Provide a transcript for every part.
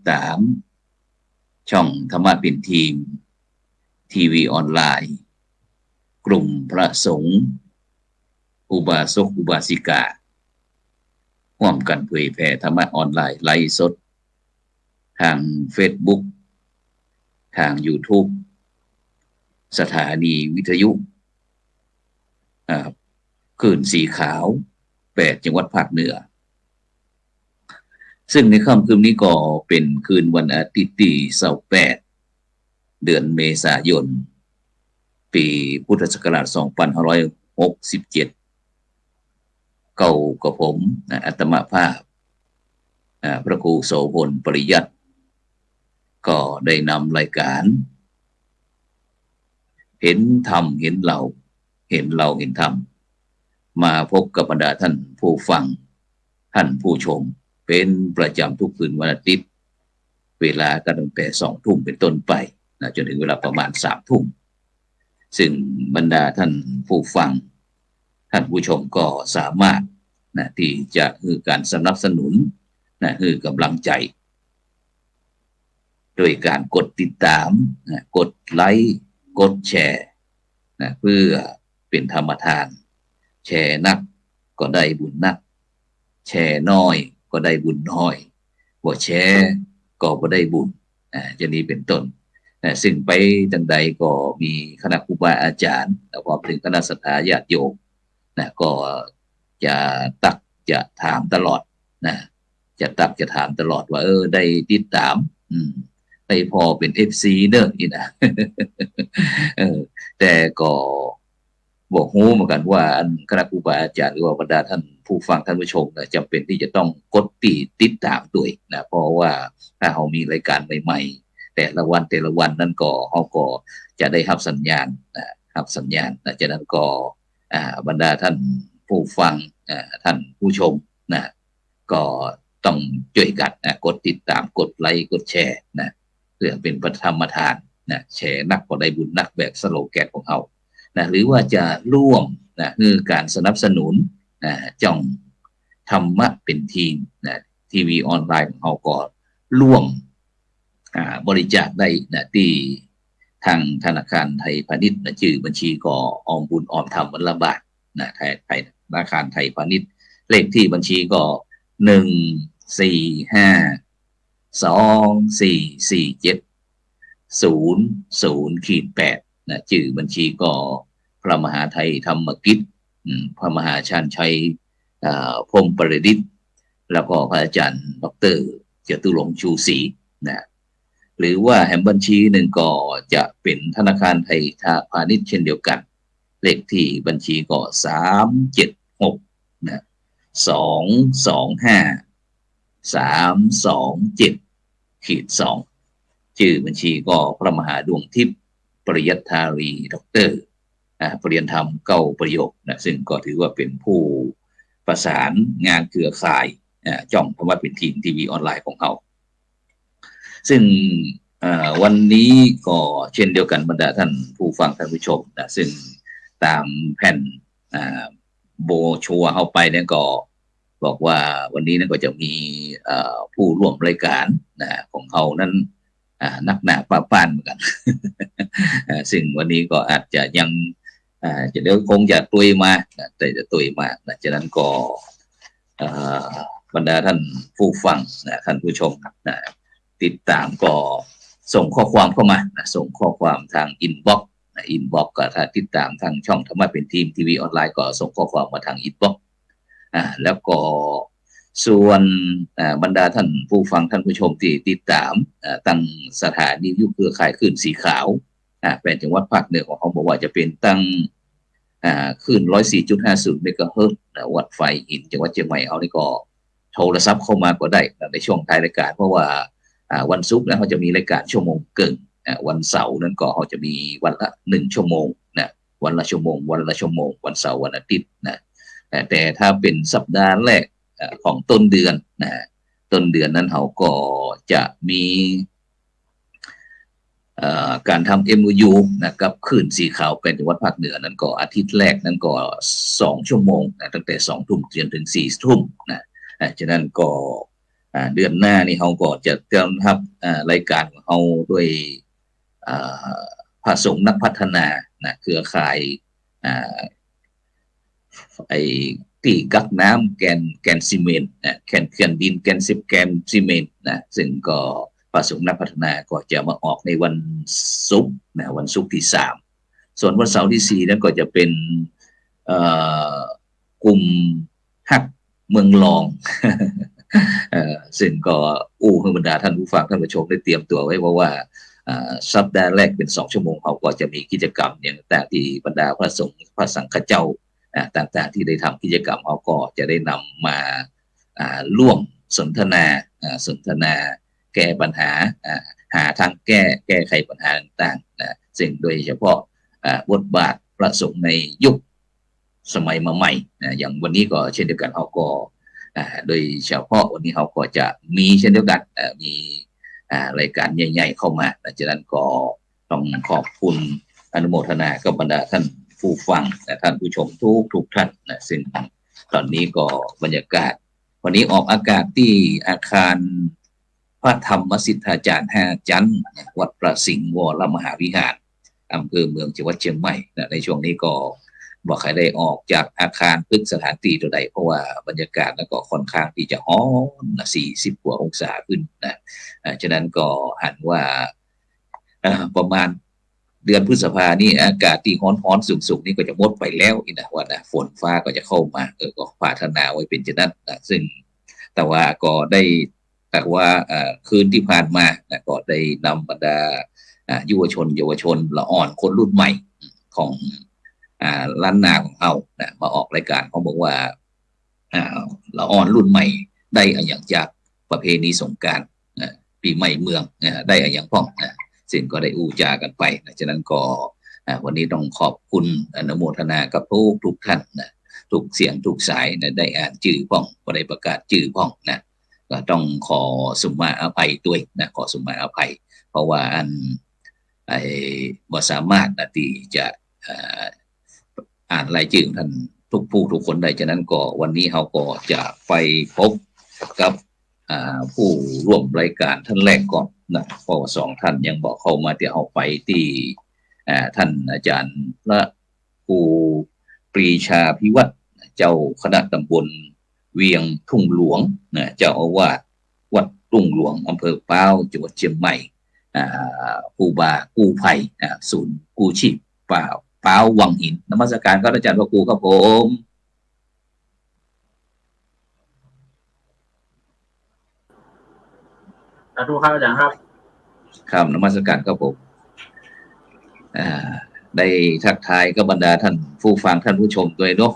ตามช่องธรรมะเป็นทีมทีวีออนไลน์กลุ่มพระสงฆ์อุบาสกอุบาสิการ่วมกันเผยแผ่ธรรมะออนไลน์ไลฟ์สดทาง Facebook ทาง YouTube สถานีวิทยุคลื่นสีขาว8จังหวัดภาคเหนือซึ่งในค่ำคืนนี้ก็เป็นคืนวันอาทิตย์ที่28เดือนเมษายนปีพุทธศักราช2567เก่ากับผมอาตมาภาพพระครูโสพลปริยัติก็ได้นำรายการเห็นธรรมเห็นเราเห็นเราเห็นธรรมมาพบกับบรรดาท่านผู้ฟังท่านผู้ชมเป็นประจำทุกคืนวันอาทิตย์เวลาก็ตั้งแต่20:00 นเป็นต้นไปจนถึงเวลาประมาณ20:00 นซึ่งบรรดาท่านผู้ฟังท่านผู้ชมก็สามารถที่จะคือการสนับสนุนคือกำลังใจโดยการกดติดตามกดไลค์กดแชร์เพื่อเป็นธรรมทานแชร์นักก็ได้บุญนักแชร์น้อยก็ได้บุญน้อยบ่แชร์ก็บ่ได้บุญจะนี้เป็นต้นซึ่งไปจังใดก็มีคณะครูบาอาจารย์แล้วพอถึงคณะศรัทธาญาติโยมก็จะตักจะถามตลอดจะตักจะถามตลอดว่าได้ติดตามได้พอเป็น FC เด้อนี่นะ แต่ก็บอกฮู้เหมือนกันว่าคณะครูบาอาจารย์หรือว่าบรรดาท่านผู้ฟังท่านผู้ชมจำเป็นที่จะต้องกดติดตามด้วยเพราะว่าถ้าเรามีรายการใหม่ๆแต่ละวันนั้นก็เราก็จะได้รับสัญญาณจากนั้นก็บรรดาท่านผู้ฟังท่านผู้ชมก็ต้องช่วยกันกดติดตามกดไลค์กดแชร์เพื่อเป็นประธรรมทานแชร์นักก็ได้บุญนักแบบสโลแกนของเราหรือว่าจะร่วมคือการสนับสนุนจ่องธรรมะเป็นทีมทีวีออนไลน์ของเราก็ร่วมบริจาคได้ที่ทางธนาคารไทยพาณิชย์ชื่อบัญชีก็ออมบุญออมธรรมวันละบาทธนาคารไทยพาณิชย์เลขที่บัญชีก็145244700-8ชื่อบัญชีก็พระมหาไทยธรรมกิจพระมหาชาญชัยพรหมประดิษฐ์แล้วก็พระอาจารย์ดร.จตุรงค์ชูศรีหรือว่าแห่งบัญชีหนึ่งก็จะเป็นธนาคารไทยพาณิชย์เช่นเดียวกันเลขที่บัญชีก็376-227-2ชื่อบัญชีก็พระมหาดวงทิพย์ปริยัตถารีด็อกเตอร์ปริยนธรรม9ประโยคซึ่งก็ถือว่าเป็นผู้ประสานงานเครือข่ายจ่องธรรมะเป็นทีมทีวีออนไลน์ของเขาซึ่งวันนี้ก็เช่นเดียวกันบรรดาท่านผู้ฟังท่านผู้ชมซึ่งตามแผ่นโบชัวเข้าไปเนี่ยก็บอกว่าวันนี้นั้นก็จะมีผู้ร่วมรายการของเขานั้นนักหนาป้าป้านเหมือนกัน ซึ่งวันนี้ก็อาจจะยังจะเดี๋ยวคงจะตุยมาแต่จะตุยมาฉะนั้นก็บรรดาท่านผู้ฟังท่านผู้ชมติดตามก็ส่งข้อความเข้ามาส่งข้อความทางอินบ็อกซ์ก็ถ้าติดตามทางช่องธรรมะเป็นทีมทีวีออนไลน์ก็ส่งข้อความมาทางอินบ็อกซ์แล้วก็ส่วนบรรดาท่านผู้ฟังท่านผู้ชมที่ติดตามตั้งสถานีวิทยุเครือข่ายคลื่นสีขาว8จังหวัดภาคเหนือของเขาบอกว่าจะเป็นตั้งคลื่น 104.50 เมกะเฮิรตซ์วัดไฟอินจังหวัดเชียงใหม่เอานี่ก็โทรศัพท์เข้ามาก็ได้ในช่วงท้ายรายการเพราะว่าวันศุกร์นะเขาจะมีรายการชั่วโมงเกินวันเสาร์นั้นก็เขาจะมีวันละ1ชั่วโมงวันละชั่วโมงวันเสาร์วันอาทิตย์แต่ถ้าเป็นสัปดาห์แรกของต้นเดือนนั้นเขาก็จะมีการทำ MOU กับคลื่นสีขาวเป็นจังหวัดภาคเหนือนั้นก็อาทิตย์แรกนั้นก็2ชั่วโมงตั้งแต่ 20:00 นจนถึง 22:00 นฉะนั้นก็ เดือนหน้านี่เขาก็จะเตรียมทับรายการของเขาด้วยพระสงฆ์นักพัฒนานะเครือข่ายไอ้ตีกักน้ำแกนซีเมนต์นะแกนดินแกนซีเมนต์นะซึ่งก็พระสงฆ์นักพัฒนาก็จะมาออกในวันศุกร์นะวันศุกร์ที่3ส่วนวันเสาร์ที่4นั้นก็จะเป็นกลุ่มฮักเมืองรองซึ่งก็ให้บรรดาท่านผู้ฟังท่านผู้ชมได้เตรียมตัวไว้เพราะว่าสัปดาห์แรกเป็น2 ชั่วโมงเขาก็จะมีกิจกรรมอย่างต่างที่บรรดาพระสงฆ์พระสังฆเจ้าต่างๆที่ได้ทำกิจกรรมเขาก็จะได้นำมาร่วมสนทนาแก้ปัญหาหาทางแก้ไขปัญหาต่างๆนะซึ่งโดยเฉพาะบทบาทพระสงฆ์ในยุคสมัยใหม่อย่างวันนี้ก็เช่นเดียวกันเขาก็โดยเฉพาะวันนี้เขาก็จะมีเช่นเดียวกันมีรายการใหญ่ๆเข้ามาดังนั้นก็ต้องขอบคุณอนุโมทนากับบรรดาท่านผู้ฟังและท่านผู้ชมทุกท่านนะซึ่งตอนนี้ก็บรรยากาศวันนี้ออกอากาศที่อาคารพระธรรมสิทธาจารย์5 จันทร์วัดประสิงห์วรมหาวิหารอำเภอเมืองจังหวัดเชียงใหม่นะในช่วงนี้ก็บอกใครได้ออกจากอาคารพึกสถานที่ตัวใดเพราะว่าบรรยากาศแล้วก็ค่อนข้างที่จะร้อน40 กว่าองศาขึ้นนะฉะนั้นก็หันว่าประมาณเดือนพฤษภานี่อากาศที่ร้อนสูงนี่ก็จะหมดไปแล้วนะว่านะฝนฟ้าก็จะเข้ามาก็ปรารถนาไว้เป็นเช่นนั้นนะซึ่งแต่ว่าก็ได้แต่ว่าคืนที่ผ่านมานะก็ได้นำบรรดาเยาวชนละอ่อนคนรุ่นใหม่ของล้านนาของเขานะมาออกรายการเขาบอกว่าละอ่อนรุ่นใหม่ได้อย่างจากประเพณีสงกรานต์ปีใหม่เมืองได้อย่างพ้องซึ่งก็ได้จากันไปนะฉะนั้นก็วันนี้ต้องขอบคุณอนุโมทนากับทุกท่านนะทุกเสียงทุกสายนะได้อ่านชื่อพ้องก็ได้ประกาศชื่อพ้องนะก็ต้องขอสุมาอภัยด้วยนะขอสุมาอภัยเพราะว่าบ่สามารถที่จะอ่านรายชื่อท่านทุกคนได้ฉะนั้นก็วันนี้เขาก็จะไปพบกับผู้ร่วมรายการท่านแรกก่อนนะเพราะว่า2 ท่านยังบอกเข้ามาที่เอาไปที่ท่านอาจารย์พระครูปรีชาภิวัตรเจ้าคณะตำบลเวียงทุ่งหลวงนะเจ้าอาวาสวัดทุ่งหลวงอำเภอป้าวจังหวัดเชียงใหม่ผู้บากู้ภัยศูนย์กู้ชีพป้าววังหินนมัสการครับอาจารย์พระครูครับผมสาธุครับอาจารย์ครับครับนมัสการครับผมได้ทักทายกับบรรดาท่านผู้ฟังท่านผู้ชมด้วยเนาะ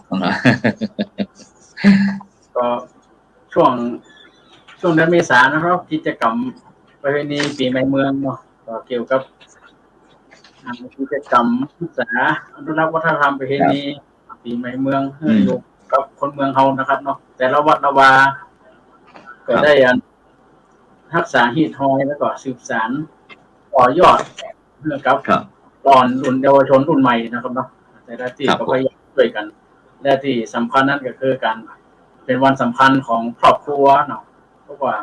ก็ช่วงเดือนเมษายนนะครับกิจกรรมประเพณีปีใหม่เมืองเนาะก็เกี่ยวกับกิจกรรมศึกษาอนุรักษ์วัฒนธรรมประเพณีปีใหม่เมืองอยู่กับคนเมืองเฮานะครับเนาะแต่ละวัดละวาก็ได้รักษาฮีทอยแล้วก็สืบสานต่อยอดเรื่องกับตอนรุ่นเยาวชนรุ่นใหม่นะครับเนาะแต่ละที่ก็พยายามช่วยกันและที่สำคัญนั่นก็คือการเป็นวันสำคัญของครอบครัวเนาะเพราะว่า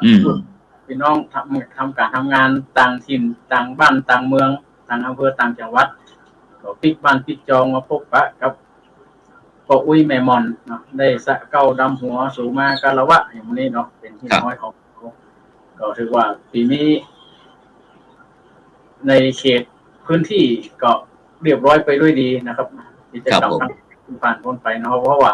พี่น้องทำการทำงานต่างถิ่นต่างบ้านต่างเมืองต่างอำเภอต่างจังหวัดก็ปิกบ้านปิกจองมาพบปะกับพ่ออุ้ยแม่มอนเนาะได้สะเก้าดำหัวสูมากาละวะอย่างนี้เนาะเป็นที่น้อยของก็ถือว่าปีนี้ในเขตพื้นที่ก็เรียบร้อยไปด้วยดีนะครับกิจกรรมผ่านพ้นไปนะครับเพราะว่า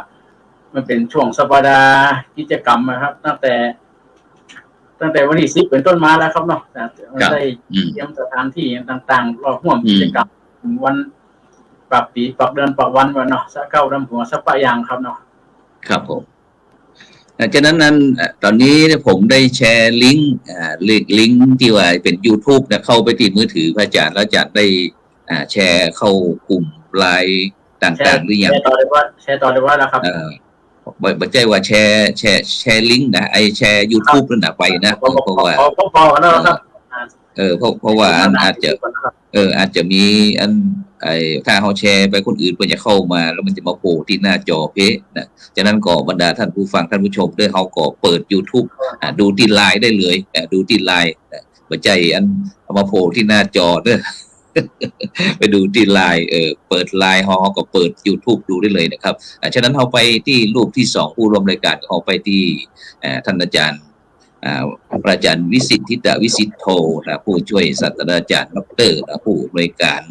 มันเป็นช่วงสัปดาห์กิจกรรมนะครับตั้งแต่วันที่10เป็นต้นมาแล้วครับเนาะได้เตรียมสถานที่ต่างๆรอร่วมกิจกรรมวันปรับปีปรับเดือนปรับวันวันเนาะสะเก้าดำหัวสัปะยางครับเนาะครับผมฉะนั้นตอนนี้ผมได้แชร์ลิงก์ที่ว่าเป็น YouTube นะเข้าไปที่มือถือพระอาจารย์แล้วอาจารย์ได้แชร์เข้ากลุ่มไลน์ต่างๆหรือยังแชร์ต่อเลยว่าแล้วครับไม่ใช่ว่าแชร์ลิงก์นะแชร์ YouTube นั่นน่ะไปนะเพราะว่าพอแล้วครับ เพราะว่าอาจจะอาจจะมีอันถ้าเขาแชร์ไปคนอื่นเพื่อจะเข้ามาแล้วมันจะมาโผล่ที่หน้าจอเพจนะฉะนั้นก็บรรดาท่านผู้ฟังท่านผู้ชมด้วยเขาก็เปิด YouTube ดูที่ไลน์ได้เลยดูที่ไลน์ปัจจัยอันเอามาโผล่ที่หน้าจอเด้อ ไปดูที่ไลน์เปิดไลน์เขาก็เปิด YouTube ดูได้เลยนะครับฉะนั้นเขาไปที่รูปที่2ผู้ร่วมรายการเขาไปที่ท่านอาจารย์อาจารย์วิสิทธิตวิสิทธโธนะผู้ช่วยศาสตราจารย์ดรนะผู้อำนวยการ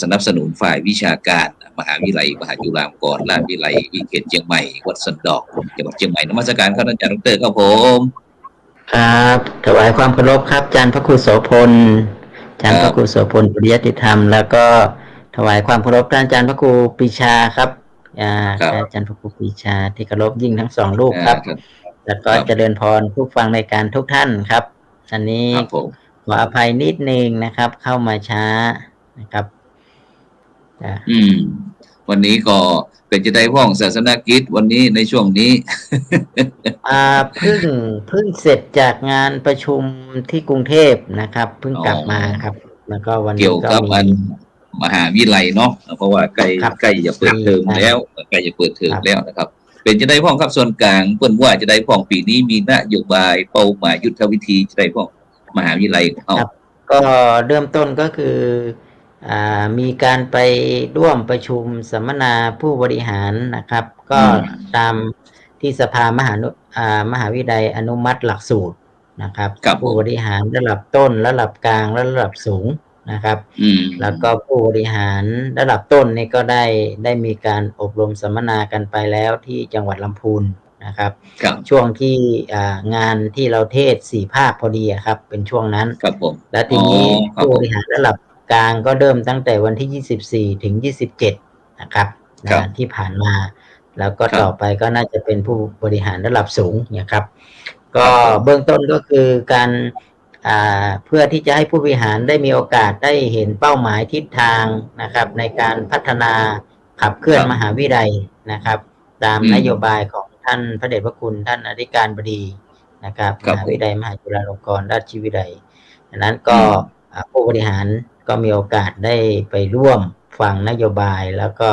สนับสนุนฝ่ายวิชาการมหาวิทยาลัยมหาจุฬาลงกรณราชวิทยาลัยวิเขตเชียงใหม่วัดสันดอกจังหวัดเชียงใหม่นมัสการครับอาจารย์ดรครับผมครับถวายความเคารพครับอาจารย์พระครูโสพลอาจารย์พระครูโสพลปริยัติธรรมแล้วก็ถวายความเคารพท่านอาจารย์พระครูปรีชาครับอาจารย์พระครูปรีชาที่เคารพยิ่งทั้ง2รูปครับแล้วก็เจริญพรผู้ฟังในการทุกท่านครับอันนี้ขออภัยนิดนึงนะครับเข้ามาช้านะครับวันนี้ก็เป็นจะได้ห้องศาสนกิจวันนี้ในช่วงนี้เพิ่งเสร็จจากงานประชุมที่กรุงเทพนะครับเพิ่งกลับมาครับแล้วก็วันนี้เกี่ยวกับมหาวิทยาลัยเนาะเพราะว่าใกล้จะเปิดเทอมแล้วใกล้จะเปิดเทอมแล้วนะครับเป็นจะได้พ้องครับส่วนกลางเปิ้นว่าจะได้พ้องปีนี้มีนโยบายเป้าหมายยุทธวิธีจะได้พ้องมหาวิทยาลัยก็เริ่มต้นก็คือมีการไปร่วมประชุมสัมมนาผู้บริหารนะครับก็ตามที่สภามหาวิทยาลัยอนุมัติหลักสูตรนะครับผู้บริหารระดับต้นระดับกลางและระดับสูงนะครับแล้วก็ผู้บริหารระดับต้นนี่ก็ได้มีการอบรมสัมมนากันไปแล้วที่จังหวัดลำพูนนะครับช่วงที่งานที่เราเทศ4ภาคพอดีครับเป็นช่วงนั้นและทีนี้ผู้บริหารระดับกลางก็เริ่มตั้งแต่วันที่24ถึง27นะครับที่ผ่านมาแล้วก็ต่อไปก็น่าจะเป็นผู้บริหารระดับสูงนะครับก็เบื้องต้นก็คือการเพื่อที่จะให้ผู้บริหารได้มีโอกาสได้เห็นเป้าหมายทิศทางนะครับในการพัฒนาขับเคลื่อนมหาวิทยาลัยนะครับตามนโยบายของท่านพระเดชพระคุณท่านอธิการบดีนะครับมหาวิทยาลัยมหาจุฬาลงกรณราชวิทยาลัยดังนั้นก็ผู้บริหารก็มีโอกาสได้ไปร่วมฟังนโยบายแล้วก็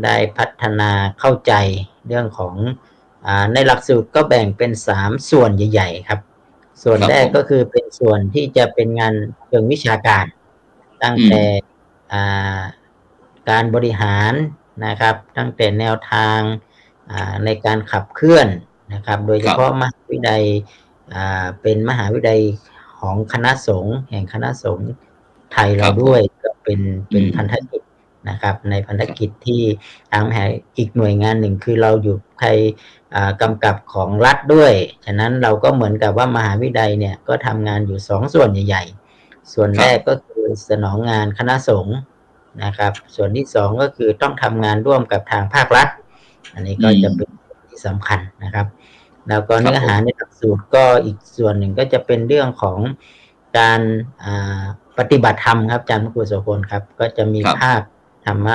ได้พัฒนาเข้าใจเรื่องของในหลักสูตรก็แบ่งเป็น3ส่วนใหญ่ๆครับส่วนแรกก็คือเป็นส่วนที่จะเป็นงานเชิงวิชาการตั้งแต่การบริหารนะครับตั้งแต่แนวทางในการขับเคลื่อนนะครับโดยเฉพาะมหาวิทยาลัยเป็นมหาวิทยาลัยของคณะสงฆ์แห่งคณะสงฆ์ไทยเราด้วยก็เป็นพันธกิจนะครับในพันธกิจที่ทางอีกหน่วยงานหนึ่งคือเราอยู่ใครกำกับของรัฐด้วยฉะนั้นเราก็เหมือนกับว่ามหาวิทยาลัยเนี่ยก็ทำงานอยู่2ส่วนใหญ่ๆส่วนแรกก็คือสนองงานคณะสงฆ์นะครับส่วนที่2ก็คือต้องทำงานร่วมกับทางภาครัฐอันนี้ก็จะเป็นที่สำคัญนะครับแล้วก็เนื้อหาในหลักสูตรก็อีกส่วนหนึ่งก็จะเป็นเรื่องของการปฏิบัติธรรมครับอาจารย์พระครูโสพลครับก็จะมีภาคธรรมะ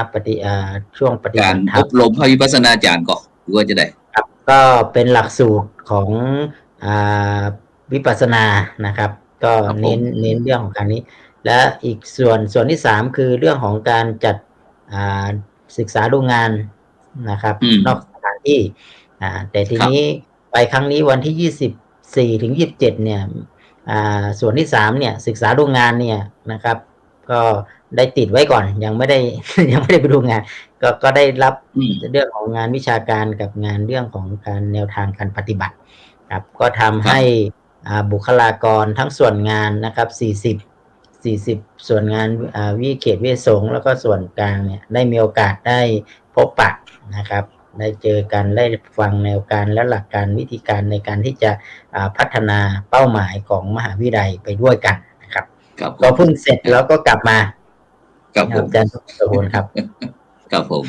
ช่วงปฏิบัติธรรมอบรมพระวิปัสสนาจารย์ก็หรือว่าจะได้ครับก็เป็นหลักสูตรของวิปัสสนานะครับก็เน้นเรื่องของการนี้และอีกส่วนที่3คือเรื่องของการจัดศึกษาดูงานนะครับนอกสถานที่แต่ทีนี้ไปครั้งนี้วันที่24ถึง27เนี่ยส่วนที่3เนี่ยศึกษาดูงานเนี่ยนะครับก็ได้ติดไว้ก่อนยังไม่ได้ไปดูงานก็ได้รับเรื่องของงานวิชาการกับงานเรื่องของการแนวทางการปฏิบัติครับก็ทำให้บุคลากรทั้งส่วนงานนะครับ40ส่วนงานวิเขตวิสงฆ์แล้วก็ส่วนกลางเนี่ยได้มีโอกาสได้พบปะนะครับได้เจอกันได้ฟังแนวการและหลักการวิธีการในการที่จะพัฒนาเป้าหมายของมหาวิทยาลัยไปด้วยกันนะครับก็เพิ่งเสร็จแล้วก็กลับมาครับผมอาจารย์สมบูรณ์ครับครับผม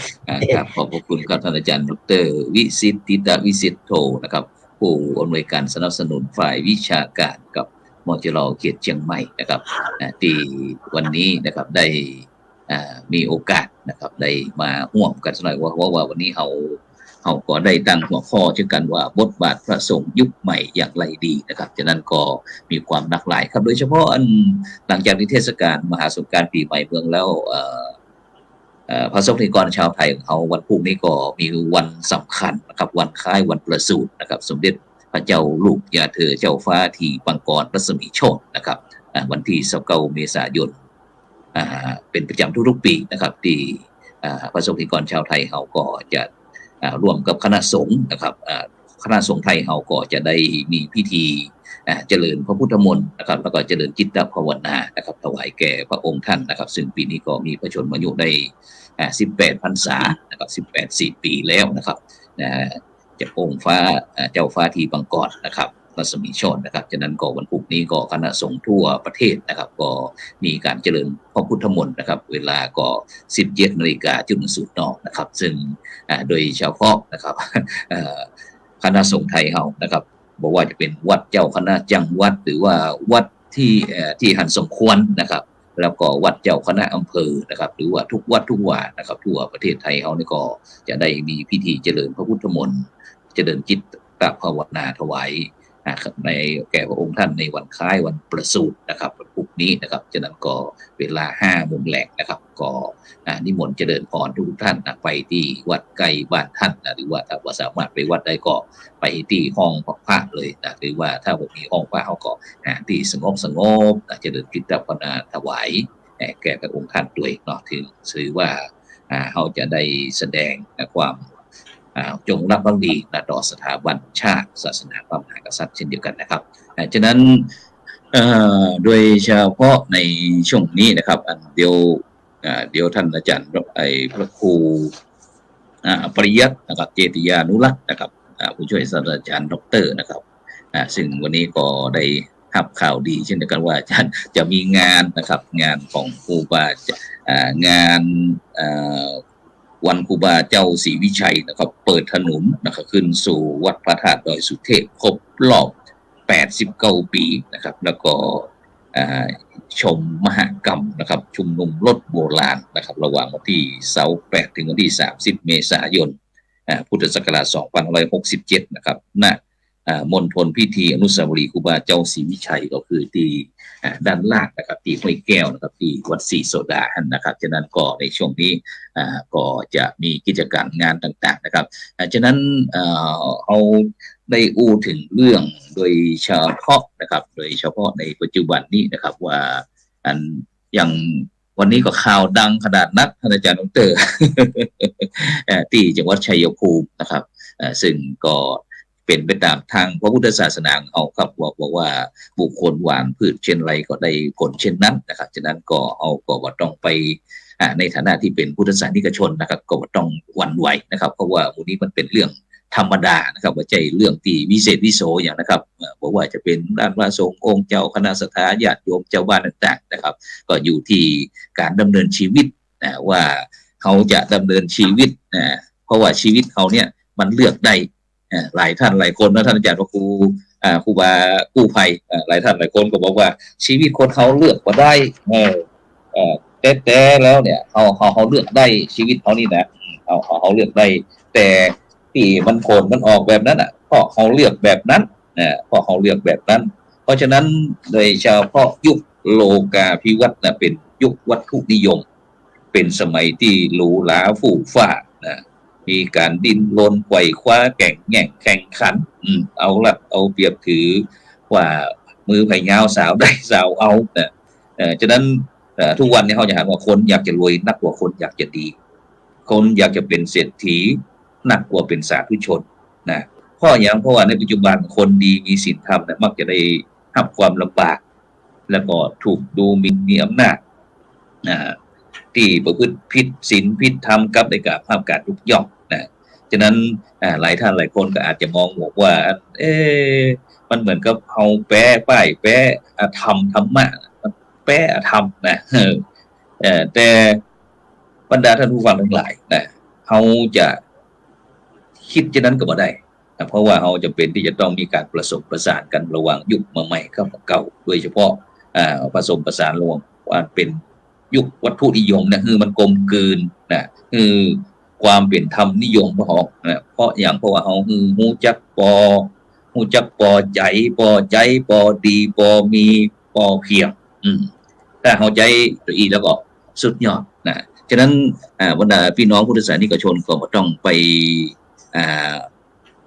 ครับขอบคุณครับท่านอาจารย์ดร.วิสิทธิตวิสิทธโธนะครับผู้อำนวยการสนับสนุนฝ่ายวิชาการกับมจร.เขตเชียงใหม่นะครับที่วันนี้นะครับได้มีโอกาสนะครับได้มาร่วมกันสักหน่อยว่าวันนี้เรา เขาก็ได้ตั้งหัวข้อเช่นกันว่าบทบาทพระสงฆ์ยุคใหม่อย่างไรดีนะครับฉะนั้นก็มีความหลากหลายครับโดยเฉพาะหลังจากที่เทศกาลมหาสงกรานต์ปีใหม่เมืองแล้วพระสงฆ์นิกรชาวไทยของเขาวันพรุ่งนี้ก็มีวันสำคัญนะครับวันคล้ายวันประสูตินะครับสมเด็จพระเจ้าลูกยาเธอเจ้าฟ้าทีปังกรรัศมีโชตินะครับวันที่29 เมษายนเป็นประจำทุกๆปีนะครับที่พระสงฆ์นิกรชาวไทยเขาก็จะร่วมกับคณะสงฆ์นะครับคณะสงฆ์ไทยเขาก็จะได้มีพิธีเจริญพระพุทธมนต์นะครับแล้วก็เจริญจิตตภาวนานะครับถวายแก่พระองค์ท่านนะครับซึ่งปีนี้ก็มีพระชนมายุได้18 พรรษานะครับ18 ปีแล้วนะครับจากองค์ฟ้าเจ้าฟ้าทีปังกรนะครับรัศมีโชตินะครับฉะนั้นก็วันพรุ่งนี้ก็คณะสงฆ์ทั่วประเทศนะครับก็มีการเจริญพระพุทธมนต์นะครับเวลาก็ 17 นาฬิกาจนถึงสุดนอกนะครับซึ่งโดยเฉพาะนะครับคณะสงฆ์ไทยเฮานะครับบอกว่าจะเป็นวัดเจ้าคณะจังหวัดหรือว่าวัดที่หันสมควรนะครับแล้วก็วัดเจ้าคณะอำเภอนะครับหรือว่าทุกวัดทุกวานะครับทั่วประเทศไทยเฮานี่ก็จะได้มีพิธีเจริญพระพุทธมนต์เจริญจิตตภาวนาถวายในแก่พระองค์ท่านในวันคล้ายวันประสูตินะครับวันพรุ่งนี้นะครับฉะนั้นก็เวลา 5 โมงแลงนะครับก็นิมนต์เจริญพรทุกท่านไปที่วัดใกล้บ้านท่านหรือว่าถ้าว่าสามารถไปวัดใดก็ไปที่ห้องพระเลยนะหรือว่าถ้าบ่มีห้องพระเขาก็ที่สงบเจริญจิตตภาวนาถวายแก่พระองค์ท่านด้วยเนาะถึงถือว่าเขาจะได้แสดงความจงรักภักดีต่อสถาบันชาติศาสนาพระมหากษัตริย์เช่นเดียวกันนะครับฉะนั้นโดยเฉพาะในช่วงนี้นะครับเดี๋ยวท่านอาจารย์พระครูปริยัตินะครับเจติยานุรักษ์นะครับผู้ช่วยศาสตราจารย์ดรนะครับซึ่งวันนี้ก็ได้รับข่าวดีเช่นเดียวกันว่าอาจารย์จะมีงานนะครับงานของครูบางานวันครูบาเจ้าศรีวิชัยนะครับเปิดถนนนะครับขึ้นสู่วัดพระธาตุดอยสุเทพครบรอบ89 ปีนะครับแล้วก็ชมมหกรรมนะครับชุมนุมรถโบราณนะครับระหว่างวันที่28 ถึงวันที่30 เมษายนพุทธศักราช 2567นะครับณมณฑลพิธีอนุสาวรีย์ครูบาเจ้าศรีวิชัยก็คือที่ด้านล่างนะครับที่ห้วยแก้วนะครับที่วัดศรีโสดานะครับฉะนั้นก็ในช่วงนี้ก็จะมีกิจกรรมงานต่างๆนะครับฉะนั้นเอาได้อู้ถึงเรื่องโดยเฉพาะนะครับโดยเฉพาะในปัจจุบันนี้นะครับว่าอย่างวันนี้ก็ข่าวดังขนาดนักท่านอาจารย์ดร. ที่จังหวัดชัยภูมินะครับซึ่งก็เป็นไปตามทางพระพุทธศาสนาเอาครับบอกว่าบุคคลหวานพืชเช่นไรก็ได้ผลเช่นนั้นนะครับฉะนั้นก็เอาก็ว่าต้องไปในฐานะที่เป็นพุทธศาสนิกชนนะครับก็ต้องหวั่นไหวนะครับเพราะว่าวันนี้มันเป็นเรื่องธรรมดานะครับว่าใจเรื่องที่วิเศษวิโสอย่างนะครับบอกว่าจะเป็นด้านพระสงฆ์องค์เจ้าคณะสัตยาญาติโยมเจ้าบ้านต่างๆนะครับก็อยู่ที่การดำเนินชีวิตว่าเขาจะดำเนินชีวิตเพราะว่าชีวิตเขาเนี่ยมันเลือกได้หลายท่านหลายคนนะท่านอาจารย์ครูบากู้ภัยหลายท่านหลายคนก็บอกว่าชีวิตคนเขาเลือกก็ได้แต่แล้วเนี่ยเขาเลือกได้ชีวิตเขานี่นะเขาเลือกได้แต่ที่มันผลมันออกแบบนั้นอ่ะเพราะเขาเลือกแบบนั้นเพราะเขาเลือกแบบนั้นเพราะฉะนั้นโดยเฉพาะยุคโลกาภิวัตน์เป็นยุควัตถุนิยมเป็นสมัยที่หรูหราฟู่ฟ้ามีการดิ้นรนไขว่คว้าแข่งขันเอาลัดเอาเปรียบถือว่ามือไผ่ยาวสาวได้สาวเอาฉะนั้นทุกวันนี้เขาจะหาว่าคนอยากจะรวยนักกว่าคนอยากจะดีคนอยากจะเป็นเศรษฐีนักกว่าเป็นสาธุชนนะเพราะว่าในปัจจุบันคนดีมีศีลธรรมมักจะได้รับความลำบากแล้วก็ถูกดูหมิ่นมีอำนาจที่ประพฤติผิดศีลผิดธรรมกับในการภาพการยกย่องฉะนั้นหลายท่านหลายคนก็อาจจะมองว่ามันเหมือนกับเขาแปะป้ายแปะธรรมะแปะธรรมนะแต่บรรดาท่านผู้ฟังทั้งหลายเขาจะคิดเช่นนั้นก็บ่ได้เพราะว่าเขาจะเป็นที่จะต้องมีการผสมประสานกันระหว่างยุคใหม่กับเก่าโดยเฉพาะผสมประสานระหว่างว่าเป็นยุควัตถุนิยมคือมันกลมกลืนคือ ความเป็นธรรมนิยมของเขาเพราะอย่างเพราะว่าเขาคือหูจักปอใจปอดีปอมีปอเพียงถ้าเขาใจตัวอีแล้วก็สุดยอดนะฉะนั้นบรรดาพี่น้องพุทธศาสนิกชนก็ต้องไป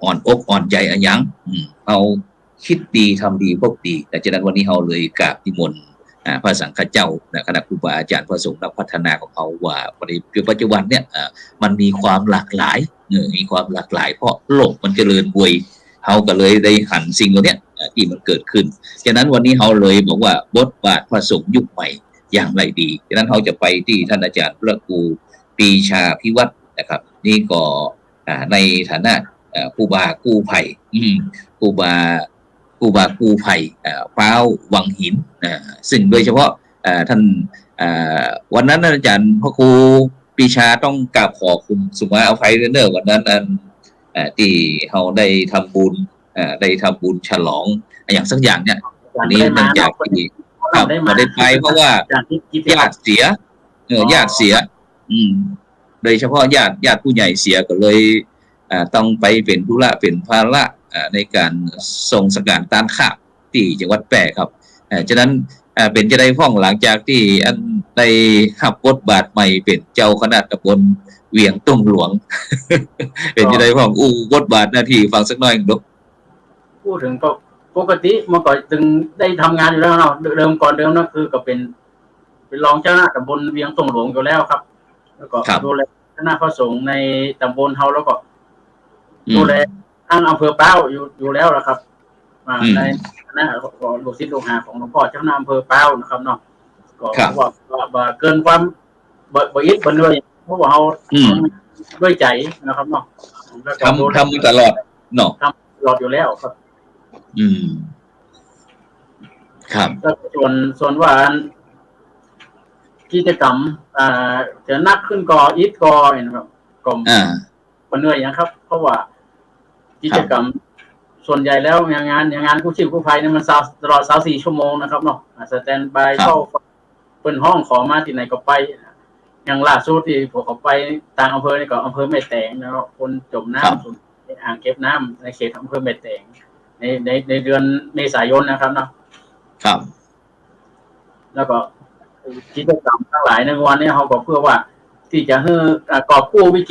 อ่อนอกอ่อนใจอันยังเอาคิดดีทำดีพวกดีแต่ฉะนั้นวันนี้เราเลยกราบนิมนต์พระสังฆเจ้าคณะครูบาอาจารย์พระสงฆ์นักพัฒนาของเขาว่าปัจจุบันเนี่ยมันมีความหลากหลายมีความหลากหลายเพราะโลกมันเจริญบวยเขาก็เลยได้หันสิ่งเหล่านี้ที่มันเกิดขึ้นฉะนั้นวันนี้เขาเลยบอกว่าบทบาทพระสงฆ์ยุคใหม่อย่างไรดีฉะนั้นเขาจะไปที่ท่านอาจารย์พระครูปรีชาภิวัฒน์นะครับนี่ก็ในฐานะครูบากู้ไผ่ครูบากู้ไผ่ป้าววังหินซึ่งโดยเฉพาะท่านวันนั้นอาจารย์พระครูปรีชาต้องกราบขอคุณสุมาเอาไฟเนอร์วันนั้นที่เขาได้ทำบุญฉลองอย่างสักอย่างเนี่ยวันนี้เนื่องจากที่เราได้ไปเพราะว่าญาติเสียโดยเฉพาะญาติผู้ใหญ่เสียก็เลยต้องไปเป็นธุระเป็นภาระในการส่งสการต้านข้าที่จังหวัดแพร่ครับฉะนั้นเป็นจะได้ฟ้องหลังจากที่อันได้รับบทบาทใหม่เป็นเจ้าคณะตำบลเวียงตุ้งหลวง เป็นจะได้ฟ้องบทบาทหน้าที่ฟังสักหน่อยดูพูดถึงก็ปกติเมื่อก่อนถึงได้ทำงานอยู่แล้วเนาะเดิมนั่นคือก็เป็นรองเจ้าคณะตำบลเวียงตุ้งหลวงอยู่แล้วครับแล้วก็ดูแลคณะพระสงฆ์ในตำบลเฮาแล้วก็ดูแลทั้งอำเภอเป้าอยู่แล้วนะครับในคณะลูกศิษย์ลูกหาของหลวงพ่อเจ้าคณะอำเภอเป้านะครับเนาะก็ว่าเกินความบ่อิดบ่เลยเพราะว่าเฮาด้วยใจนะครับเนาะทำตลอดเนาะทำตลอดอยู่แล้วครับครับแล้วส่วนว่ากิจกรรมจะนักขึ้นก่ออิฐก่อนะครับก็เหนื่อยนะครับเพราะว่ากิจกรรมส่วนใหญ่แล้วงานกู้ชีพกู้ภัยเนี่ยมันตลอด24ชั่วโมงนะครับเนาะสแตนบายเข้าเปิดห้องขอมาที่ไหนก็ไปอย่างล่าสุดที่ผมเขาไปต่างอำเภอนี่ก็อำเภอแม่แตงนะครับคนจมน้ำในอ่างเก็บน้ำในเขตอำเภอแม่แตงในเดือนเมษายนนะครับเนาะครับแล้วก็กิจกรรมทั้งหลายในวันนี้เขาก็เพื่อว่าที่จะให้กอบกู้วิ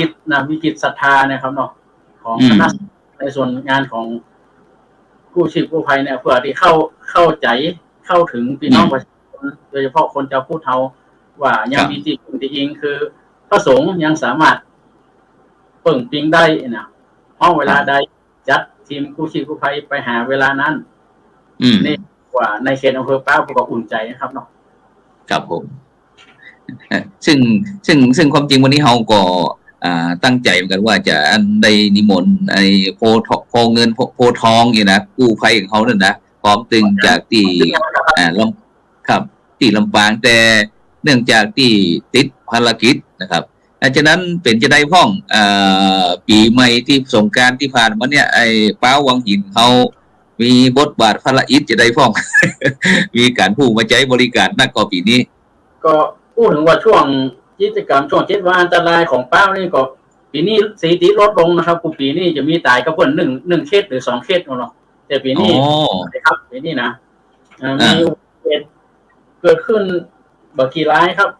กฤตศรัทธานะครับเนาะของคณะในส่วนงานของกู้ชีพกู้ภัยเนี่ยเพื่อที่เข้าใจเข้าถึงพี่น้องประชาชนโดยเฉพาะคนชาวพุทธเฮาว่ายังมีที่อิงคือพระสงฆ์ยังสามารถเปิ่งปิงได้นะห้องเวลาใดจัดทีมกู้ชีพกู้ภัยไปหาเวลานั้นนี่ว่าในเขตอำเภอป้าก็อุ่นใจนะครับเนาะครับผมซึ่งความจริงวันนี้เราก็ตั้งใจเหมือนกันว่าจะอันได้นิมนต์ไอ้โพเงินโพทองนี่นะกู้ภัยของเขาเนี่ยนะพร้อมตึงจากที่ครับที่ลำปางแต่เนื่องจากที่ติดภารกิจนะครับฉะนั้นเป็นจะได้พ้องปีใหม่ที่สงกรานต์ที่ผ่านมาเนี่ยไอ้ป้าวังหินเขามีบทบาทภารกิจจะได้พ้อง มีการผู้มาใช้บริการนักก่อปีนี้ก็พูดถึงว่าช่วงกิจกรรมช่วง7วันอันตรายของป้านี่ก็ปีนี้สถิติลดลงนะครับปีนี้จะมีตายกับเพิ่น1เคสหรือ2เคสเนาะแต่ปีนี้ครับปีนี้นะมีเหตุเกิดขึ้นบ่กี่รายครับ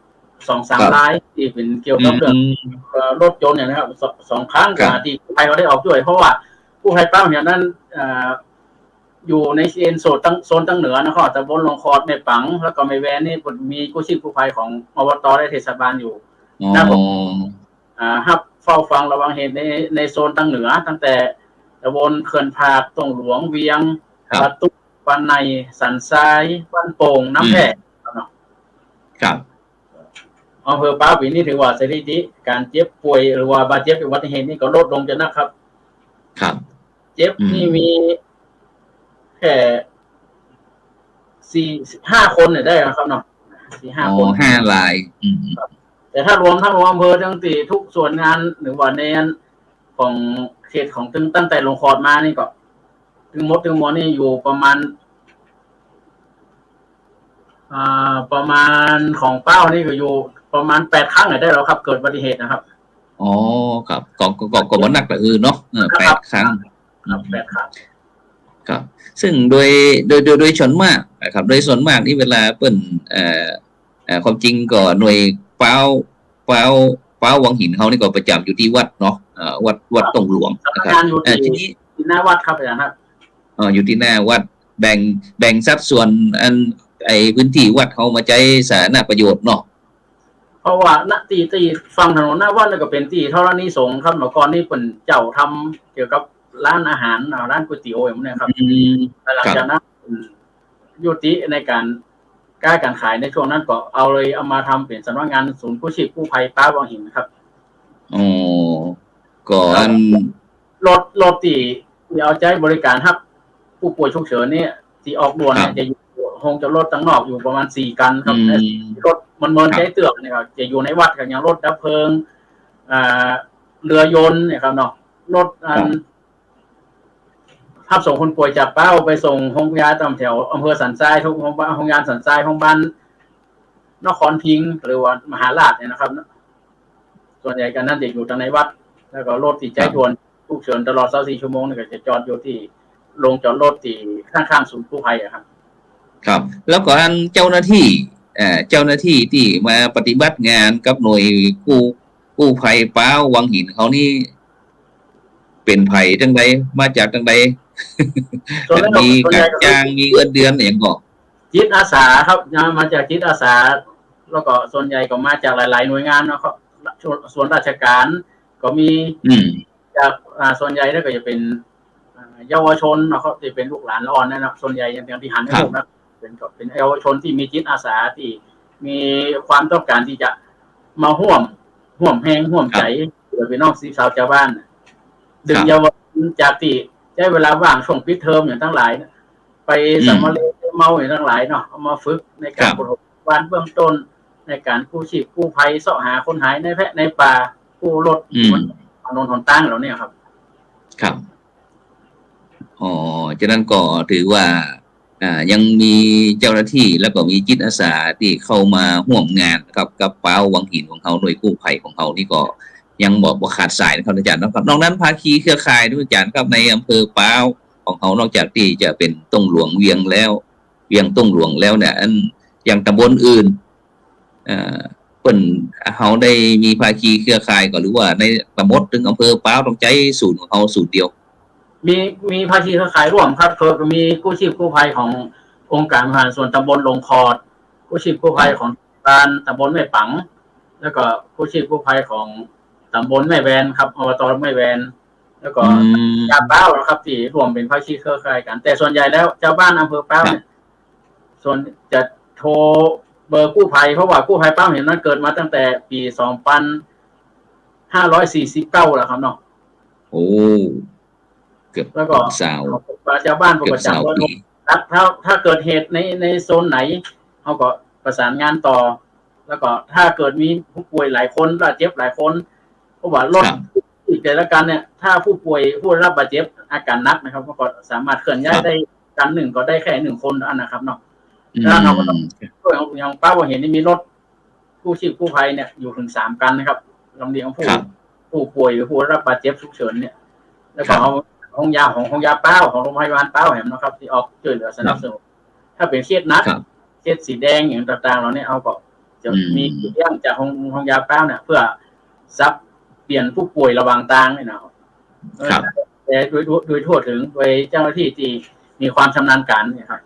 2-3 รายที่เป็นเกี่ยวกับเรื่องรถยนต์เนี่ยนะครับ2ครั้งที่กู้ภัยเขาได้ออกด้วยเพราะว่ากู้ภัยป้าเนี่ยนั้นอยู่ในโซนตั้งเหนือนะครับตำบลหนองคอดในปังแล้วก็ในแวนนี่มีกู้ชีพกู้ภัยของอบต.และเทศบาลอยู่นะผมฮับเฝ้าฟังระวังเหตุในโซนตั้งเหนือตั้งแต่ตำบลเขื่อนผากตรงหลวงเวียงประตูปันในสันทรายบ้านโป่งน้ำแพร่ครับอำเภอป้าปีนี้ถือว่าสถิติการเจ็บป่วยหรือว่าบาดเจ็บอุบัติเหตุนี่ก็ลดลงจะนะครับครับเจ็บนี่มีแค่4-5 คนเนี่ยได้ครับเนาะ4-5 คน5 รายแต่ถ้ารวมทั้งอำเภอทั้งตีทุกส่วนงานหรือว่าในของเขตของตั้งแต่ลงคอร์ดมานี่ก็ถึงมดนี่อยู่ประมาณของเป้านี่ก็อยู่ประมาณ8 ครั้งได้แล้วครับเกิดอุบัติเหตุนะครับ อ๋อครับก็บ่นักแต่เนาะ8 ครั้งครับ8 ครั้งครับซึ่งโดยส่วนมากนะครับโดยส่วนมากนี่เวลาเปิ้นความจริงก็หน่วยเป้าเป้าเป้าวังหินเขานี่ก็ประจำอยู่ที่วัดเนาะวัดตงหลวงนะครับทีนี้ที่หน้าวัดครับอาจารย์ครับอยู่ที่หน้าวัดแบ่งสัดส่วนอันพื้นที่วัดเขามาใช้สาธารณประโยชน์เนาะเพราะว่าณตีฝั่งถนนหน้าวัดนี่ก็เป็นที่ธรณีสงฆ์ครับเมื่อก่อนนี่เป็นเจ้าทำเกี่ยวกับร้านอาหารร้านก๋วยเตี๋ยวอย่างนี้ครับหลังจากนั้นยุติในการขายในช่วงนั้นก็เอามาทำเป็นสำนักงานศูนย์กู้ชีพกู้ภัยป้าวังหินครับอ๋อก่อนรถที่เอาใจบริการครับผู้ป่วยฉุกเฉินเนี่ยที่ออกด่วนเนี่ยจะอยู่ห้องจอดรถตั้งนอกอยู่ประมาณ4 กันครับรถมันใจเตือกเนี่ยครับจะอยู่ในวัดกับอย่างรถดับเพลิงเรือยนต์เนี่ยครับเนาะรถรับส่งคนป่วยจากเป้าไปส่งโรงพยาบาลตามแถวอำเภอสันทรายทุกโรงพยาบาลสันทรายโรงพยาบาลนครพิงค์หรือว่ามหาราชเนี่ยนะครับส่วนใหญ่กันนั่นจะอยู่ทางในวัดแล้วก็รถที่ใจด่วนฉุกเฉินตลอด24 ชั่วโมงนี่ก็จะจอดอยู่ที่โรงจอดรถที่ข้างๆศูนย์กู้ภัยครับครับแล้วก็เจ้าหน้าที่ที่มาปฏิบัติงานกับหน่วยกู้ภัยป้าวังหินเขานี่เป็นไผ่จังใดมาจากจังใดมีการจ้างมีเงินเดือนอย่างบอกจิตอาสาครับมาจากจิตอาสาแล้วก็ส่วนใหญ่ก็มาจากหลายๆหน่วยงานนะครับส่วนราชการก็มีจากส่วนใหญ่แล้วก็จะเป็นเยาวชนนะครับที่เป็นลูกหลานละอ่อนนะครับส่วนใหญ่อย่างที่หันให้ผมนะเป็นเยาวชนที่มีจิตอาสาที่มีความต้องการที่จะมาร่วมแรงร่วมใจเพื่อพี่น้องชาวชาวบ้านดึงเยาวชนจากที่ใช้เวลาว่างช่วงปิดเทอมอย่างทั้งหลายไปสมัครเมาอย่างทั้งหลายเนาะเอามาฝึกในการปฐมพยาบาลเบื้องต้นในการกู้ชีพกู้ภัยเสาะหาคนหายในแพะในป่ากู้รถถนนหนทางเหล่านี้ครับครับอ๋อฉะนั้นก็ถือว่ายังมีเจ้าหน้าที่แล้วก็มีจิตอาสาที่เข้ามาร่วมงานกับป้าวังหินของเขาหน่วยกู้ภัยของเขานี่ก็ยังบอกว่าขาดสายนะครับอาจารย์นะครับนอกนั้นภาคีเครือข่ายด้วยอาจารย์ครับในอำเภอป้าของเขานอกจากที่จะเป็นต้งหลวงเวียงต้งหลวงแล้วเนี่ยอย่างตำบลอื่นเปิ้นเขาได้มีภาคีเครือข่ายก็หรือว่าในตำบลถึงอำเภอป้าต้องใช้ศูนย์ของเขาศูนย์เดียวมีภาคีเครือข่ายร่วมครับก็มีกู้ชีพกู้ภัยขององค์การบริหารส่วนตำบลลงคอดกู้ชีพกู้ภัยของการตำบลแม่ปังแล้วก็กู้ชีพกู้ภัยของตำบลแม่แวนครับอบต.แม่แวนแล้วก็ชาวบ้านนะครับที่รวมเป็นภาคีเครือข่ายกันแต่ส่วนใหญ่แล้วชาวบ้านอำเภอเป้าเนี่ยส่วนจะโทรเบอร์กู้ภัยเพราะว่ากู้ภัยเป้าเห็นนั้นเกิดมาตั้งแต่ปี2549แล้วครับเนาะโอ้เกือบแล้วก็ชาวบ้านประจำว่าถ้าเกิดเหตุในโซนไหนเขาก็ประสานงานต่อแล้วก็ถ้าเกิดมีผู้ป่วยหลายคนบาดเจ็บหลายคนเพราะว่ารถอีกแต่ละกันเนี่ยถ้าผู้ป่วยผู้รับบาดเจ็บอาการหนักนะครับก็สามารถเคลื่อนย้ายได้กันหนึ่งก็ได้แค่1 คนนะครับเนาะแล้วเราก็ต้องช่วยอย่างป้าว่าเห็นนี่มีรถกู้ชีพกู้ภัยเนี่ยอยู่ถึง3 กันนะครับลำเลียงผู้ป่วยหรือผู้รับบาดเจ็บฉุกเฉินเนี่ยแล้วก็เอาห้องยาเป้าของโรงพยาบาลเป้าแหมนะครับที่ออกช่วยเหลือสนับสนุนถ้าเป็นเคสนักเคสสีแดงอย่างต่างๆเราเนี่ยเอาก็จะมีเรื่องจากห้องยาเป้าเนี่ยเพื่อซับเปลี่ยนผู้ป่วยระหว่างทางเนี่ยนะครับแต่โดยทั่วถึงโดยเจ้าหน้าที่ที่มีความชำนาญการเนี่ยครับ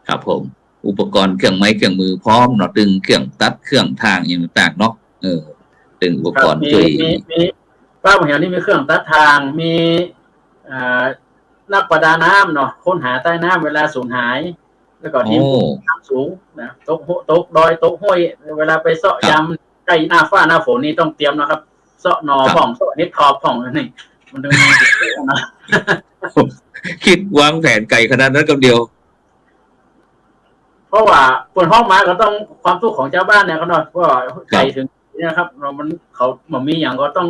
ครับผมอุปกรณ์เครื่องไม้เครื่องมือพร้อมเนาะดึงเครื่องตัดเครื่องทางอย่างต่างๆเนาะดึงอุปกรณ์ช่วยมีป้าบางแห่งนี่มีเครื่องตัดทางมีนักประดาน้ำเนาะค้นหาใต้น้ำเวลาสูญหายแล้วก็ทีมน้ำสูงนะตกดอยตกห้วยเวลาไปเสาะยำใกล้หน้าฟ้าหน้าฝนนี่ต้องเตรียมนะครับเสาะนอผ่องเสาะเน็ตทอปผ่องนี่มันดึงนะคิดวางแผนไก่ขนาดนั้นกับเดียวเพราะว่าเปิดห้องมาก็ต้องความทุกข์ของชาวบ้านเนี่ยเขาเนาะเพราะไก่ถึงนะครับเขามีอย่างก็ต้อง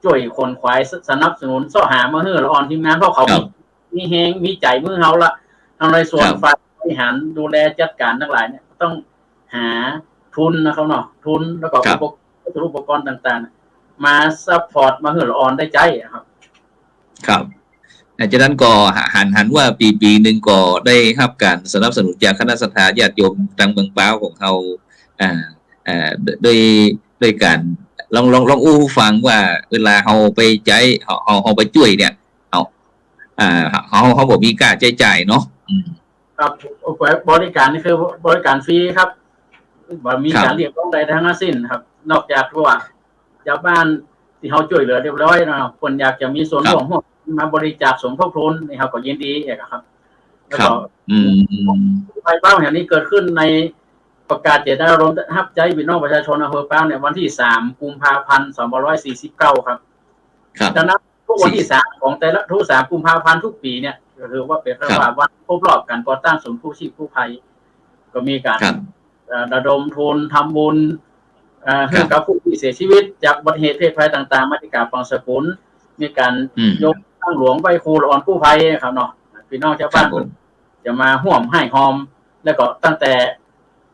ช่วยคนควายสนับสนุนเสาะหามาเฮือละอ่อนทีมงานเพราะเขามีแฮงมีใจมือเขาละทางในส่วนฝ่ายบริหารดูแลจัดการทั้งหลายเนี่ยต้องหาทุนนะครับเนาะทุนแล้วก็อุปกรณ์ต่างๆ มาซัพพอร์ตมาเหือละออนได้ใจครับครับจากนั้นก็หันว่าปีหนึ่งก็ได้รับการสนับสนุนจากคณะสัตยาญาติโยมทางเมืองเป้าของเขาโดยการลองอู้ฟังว่าเวลาเขาไปใจเขาไปช่วยเนี่ยเขาบอกมีค่าใช้จ่ายเนาะครับบริการนี่คือบริการฟรีครับมีการเรียกร้องใดทั้งสิ้นครับนอกจากว่าชาวบ้านที่เขาช่วยเหลือเรียบร้อยนะคนอยากจะมีส่วนร่วมมาบริจาคสมทบทุนนี่ครับก็ยินดีครับแล้วก็ไฟเป้าแห่งนี้เกิดขึ้นในประกาศเจตนารมณ์ฮับใจพี่น้องประชาชนอำเภอเป้าเนี่ยวันที่3 กุมภาพันธ์ 2549ครับดังนั้นทุกวันที่3ของแต่ละทุก3 กุมภาพันธ์ทุกปีเนี่ยก็คือว่าเป็นวันครบรอบการก่อตั้งศูนย์กู้ชีพกู้ภัยก็มีการระดมทุนทำบุญให้กับผู้ที่เสียชีวิตจากอุบัติเหตุเพศภัยต่างๆมาติกาฟังสกุลมีการยกตั้งหลวงใบครูละออนกู้ภัยครับเนาะพี่น้องชาวบ้านจะมาห่วมให้หอมแล้วก็ตั้งแต่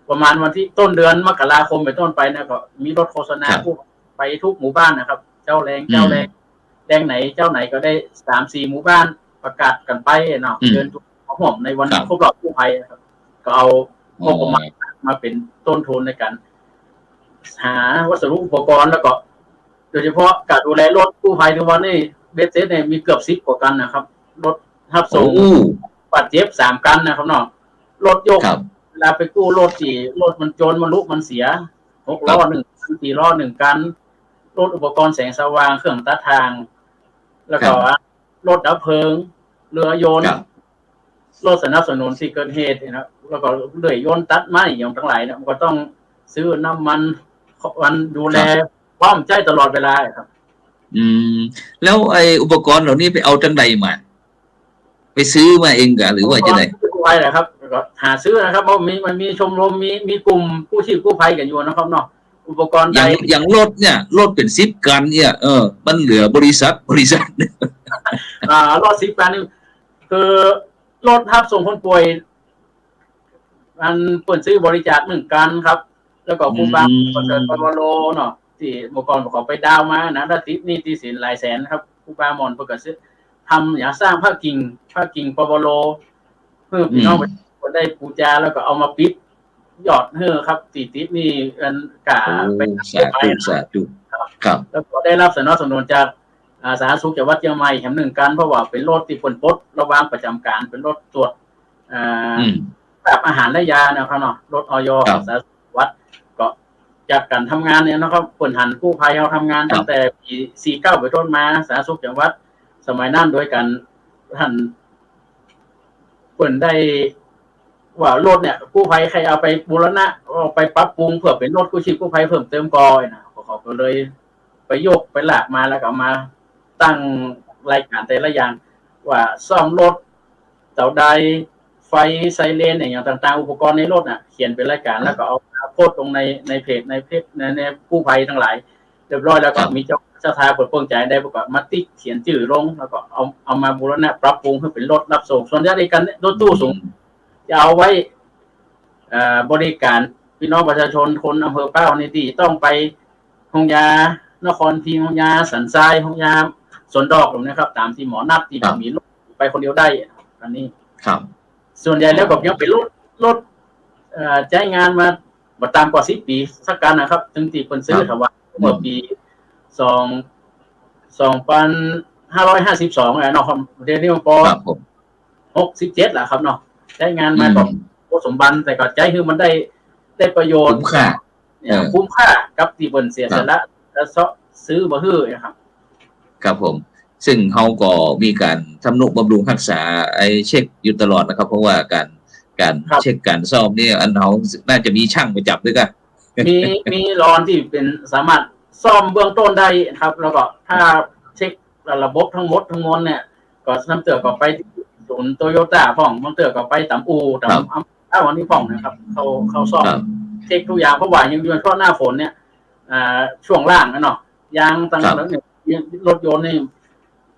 ประมาณวันที่ต้นเดือนมกราคมไปต้นไปนะก็มีรถโฆษณาผู้ไปทุกหมู่บ้านนะครับเจ้าแรงแดงไหนเจ้าไหนก็ได้3-4 หมู่บ้านประกาศกันไปเนาะเดินทุกห่วมในวันครบรอบกู้ภัยครับก็เอางบประมาณมาเป็นต้นทุนในการหาวัสดุอุปกรณ์แล้วก็โดยเฉพาะการดูแลรถกู้ภัยในวันนี้เบสเซตเนี่ยมีเกือบ10 กว่ากันนะครับรถทับส่งบาดเจ็บ3 กันนะครับเนาะรถยกเวลาไปกู้รถมันจนมันลุกมันเสีย6 ล้อ 1 กัน 4 ล้อ 1 กันรถอุปกรณ์แสงสว่างเครื่องตัดทางแล้วก็รถดับเพลิงเรือยนต์รถสนับสนุนที่เกิดเหตุนะครับแล้วก็เลื่อยยนต์ตัดไม้อย่างทั้งหลายเนี่ยมันก็ต้องซื้อน้ำมันดูแลความใจตลอดเวลาครับแล้วไอ้อุปกรณ์เหล่านี้ไปเอาจังใดมาไปซื้อมาเองกะหรือว่าจะไหนกู้ภัยแหละครับก็หาซื้อนะครับเพราะมันมีชมรมมีกลุ่มกู้ชีพกู้ภัยกันอยู่นะครับเนาะอุปกรณ์อย่างรถเนี่ยรถเป็น10 กันเนี่ยมันเหลือบริษัทรถ10 กันนี่คือรถทับส่งคนป่วยมันเปิดซื้อบริจาค1 กันครับแล้วก็ผู้บางประเสริฐปวโรเนาะที่เมื่อก่อนเขาไปดาวมานะถ้าติดนี่ที่สินหลายแสนครับผู้บางมอนประกาศทำอย่างสร้างผ้ากิ่งปวโรเพื่อพี่น้องคนได้ปูจาแล้วก็เอามาปิดยอดครับติดนี่กันกาไปสาธุครับแล้วก็ได้รับสนับสนุนจากสาธารณสุขจังหวัดเชียงใหม่แห่ง1 กันเพราะว่าเป็นรถที่คนปลดระวางประจำการเป็นรถตรวจแบบอาหารและยานะครับเนาะรถอย.สาธารณสุขวัดก็จากการทำงานเนี่ยนะครับผลหันกู้ภัยเราทำงานตั้งแต่ปี49ไปต้นมาสาธารณสุขจังหวัดสมัยนั้นโดยการท่านผลได้ว่ารถเนี่ยกู้ภัยใครเอาไปบูรณะเอาไปปรับปรุงเพื่อเป็นรถกู้ชีพกู้ภัยเพิ่มเติมก่อนนะเขาก็เลยไปยกไปหลากมาแล้วก็มาตั้งรายการแต่ละอย่างว่าซ่อมรถเสาใดไฟไซเรนอย่างต่างๆอุปกรณ์ในรถน่ะเขียนเป็นรายการแล้วก็เอาโพสต์ลงในเพจในกู้ภัยทั้งหลายเรียบร้อยแล้วก็มีเจ้าทายผลเพิ่งใจได้ประกอบมาติ๊กเขียนชื่อลงแล้วก็เอามาบูรณะปรับปรุงให้เป็นรถรับส่งส่วนใหญ่ในการรถตู้สูงจะเอาไว้บริการพี่น้องประชาชนคนอำเภอเป้านี่ที่ต้องไปโรงยานครพิงค์โรงยาสันทรายโรงยาสวนดอกนะครับตามที่หมอนัดที่มีรถไปคนเดียวได้อันนี้ครับส่วนใหญ่แล้วก็ยังเป็นรถใช้งานมาตามกว่า10 ปีสักกันนะครับถึงที่คนซื้อถวายเมื่อปี2552เนาะครับเดือนนี้ป67แหละครับเนาะใช้งานมาแบบสมบัติแต่ก็ใจคือมันได้ประโยชน์คุ้มค่ากับที่เพิ่นเสียสละและซื้อบ่ฮื้อนะครับครับผมซึ่งเขาก็มีการทำนุบำรุงรักษาเช็คอยู่ตลอดนะครับเพราะว่าการเช็คการซ่อมนี่อันเขาน่าจะมีช่างประจำด้วยกันมีรอนที่เป็นสามารถซ่อมเบื้องต้นได้ครับแล้วก็ถ้าเช็คระบบทั้งหมดทั้งมวลเนี่ยก็นำเตือนก็ไปศูนย์โตโยต้าพ่องบางเตือนก็ไปตามอู่ตามวันนี้พ่องนะครับเขาซ่อมเช็คทุกอย่างเพราะว่ายังอยู่ช่วงหน้าฝนเนี่ยช่วงล่างนะเนาะยางต่างๆแล้วเนี่ยรถยนต์นี่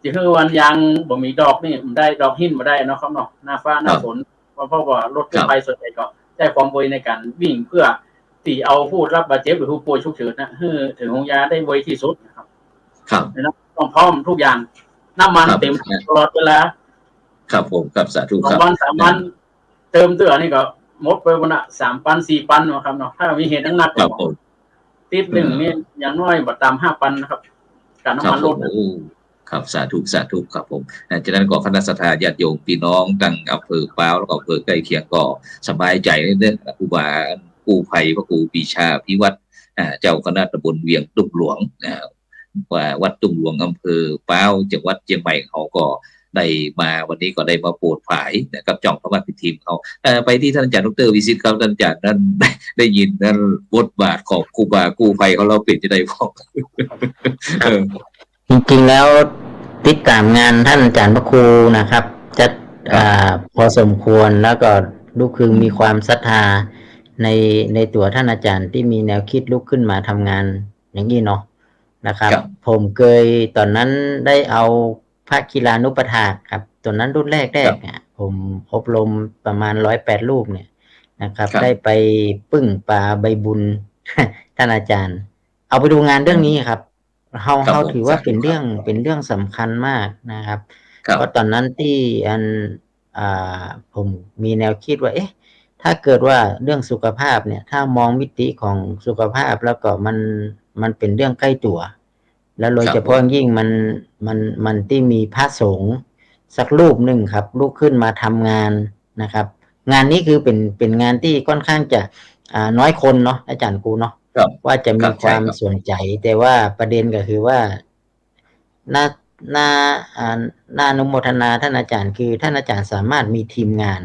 จะคือวันยางบ่มีดอกนี่มันได้ดอกหินมาได้เนาะครับเนาะหน้าฟ้าหน้าฝนเพราะว่ารถทั่วไปส่วนใหญ่ก็ได้ความไวในการวิ่งเพื่อตีเอาผู้รับบาดเจ็บหรือผู้ป่วยฉุกเฉินนะถึงโรงพยาบาลได้ไวที่สุดนะครับ ครับต้องพร้อมทุกอย่างน้ำมันเต็มตลอดเวลาครับผมครับสาธุครับ2 วัน 3 วันเติมเตือนี่ก็หมดไปวันละ3 ปัน 4 ปันนะครับเนาะถ้ามีเหตุหนักๆครับผมติดหนึ่งนี่อย่างน้อยบ่ต่ำ5 ปันนะครับการน้ำมันลดครับสาธุครับผมฉะนั้นก็คณะสัตยาญาติโยมพี่น้องตั้งอำเภอป้าวแล้วก็อำเภอใกล้เคียงก็สบายใจเรื่องครูบากู้ภัยพระครูปีชาพิวัตรเจ้าคณะตำบลเวียงตุ้งหลวงว่าวัดตุ้งหลวงอำเภอป้าวจังหวัดเชียงใหม่เขาก็ได้มาวันนี้ก็ได้มาโปรดผายนะครับจ่องพระบัตรทีมเขาไปที่ท่านอาจารย์ดร.วิสิตครับท่านอาจารย์นั้นได้ยินนั้นบทบาทของครูบากู้ภัยเขาเราเปลี่ยนจะได้พอจริงๆแล้วติดตามงานท่านอาจารย์พระครูนะครับจะพอสมควรแล้วก็ลูกคือมีความศรัทธาในตัวท่านอาจารย์ที่มีแนวคิดลุกขึ้นมาทำงานอย่างนี้เนาะนะครับผมเคยตอนนั้นได้เอาพระกีฬานุปถากครับตอนนั้นรุ่นแรกเนี่ยผมอบรมประมาณ108 รูปเนี่ยนะครับได้ไปปึ้งปลาใบบุญท่านอาจารย์เอาไปดูงานเรื่องนี้ครับเขาถือว่าเป็นเรื่องสำคัญมากนะครับเพราะตอนนั้นที่ผมมีแนวคิดว่าถ้าเกิดว่าเรื่องสุขภาพเนี่ยถ้ามองมิติของสุขภาพแล้วก็มันเป็นเรื่องใกล้ตัวแล้วโดยเฉพาะยิ่งมันที่มีพระสงฆ์สักรูปหนึ่งครับลุกขึ้นมาทำงานนะครับงานนี้คือเป็นงานที่ค่อนข้างจะน้อยคนเนาะอาจารย์กูเนาะว่าจะมีความสนใจแต่ว่าประเด็นก็คือว่าน่าอนุโมทนาท่านอาจารย์คือท่านอาจารย์สามารถมีทีมงาน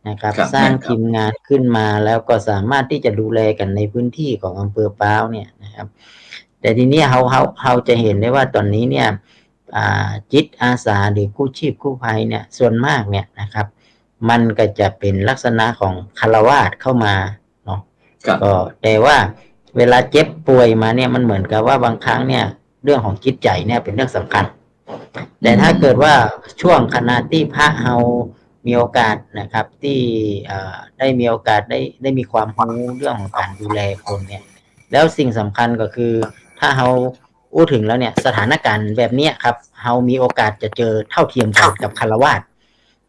นะครับสร้างทีมงานขึ้นมาแล้วก็สามารถที่จะดูแลกันในพื้นที่ของอำเภอป้าวเนี่ยนะครับแต่ทีนี้เราจะเห็นได้ว่าตอนนี้เนี่ยจิตอาสาหรือกู้ชีพกู้ภัยเนี่ยส่วนมากเนี่ยนะครับมันก็จะเป็นลักษณะของฆราวาสเข้ามาเนาะก็แต่ว่าเวลาเจ็บป่วยมาเนี่ยมันเหมือนกับว่าบางครั้งเนี่ยเรื่องของจิตใจเนี่ยเป็นเรื่องสำคัญแต่ถ้าเกิดว่าช่วงขณะที่พระเรามีโอกาสนะครับที่ได้มีโอกาสได้มีความรู้เรื่องของการดูแลคนเนี่ยแล้วสิ่งสำคัญก็คือถ้าเราพูดถึงแล้วเนี่ยสถานการณ์แบบนี้ครับเรามีโอกาสจะเจอเท่าเทียมกันกับฆราวาส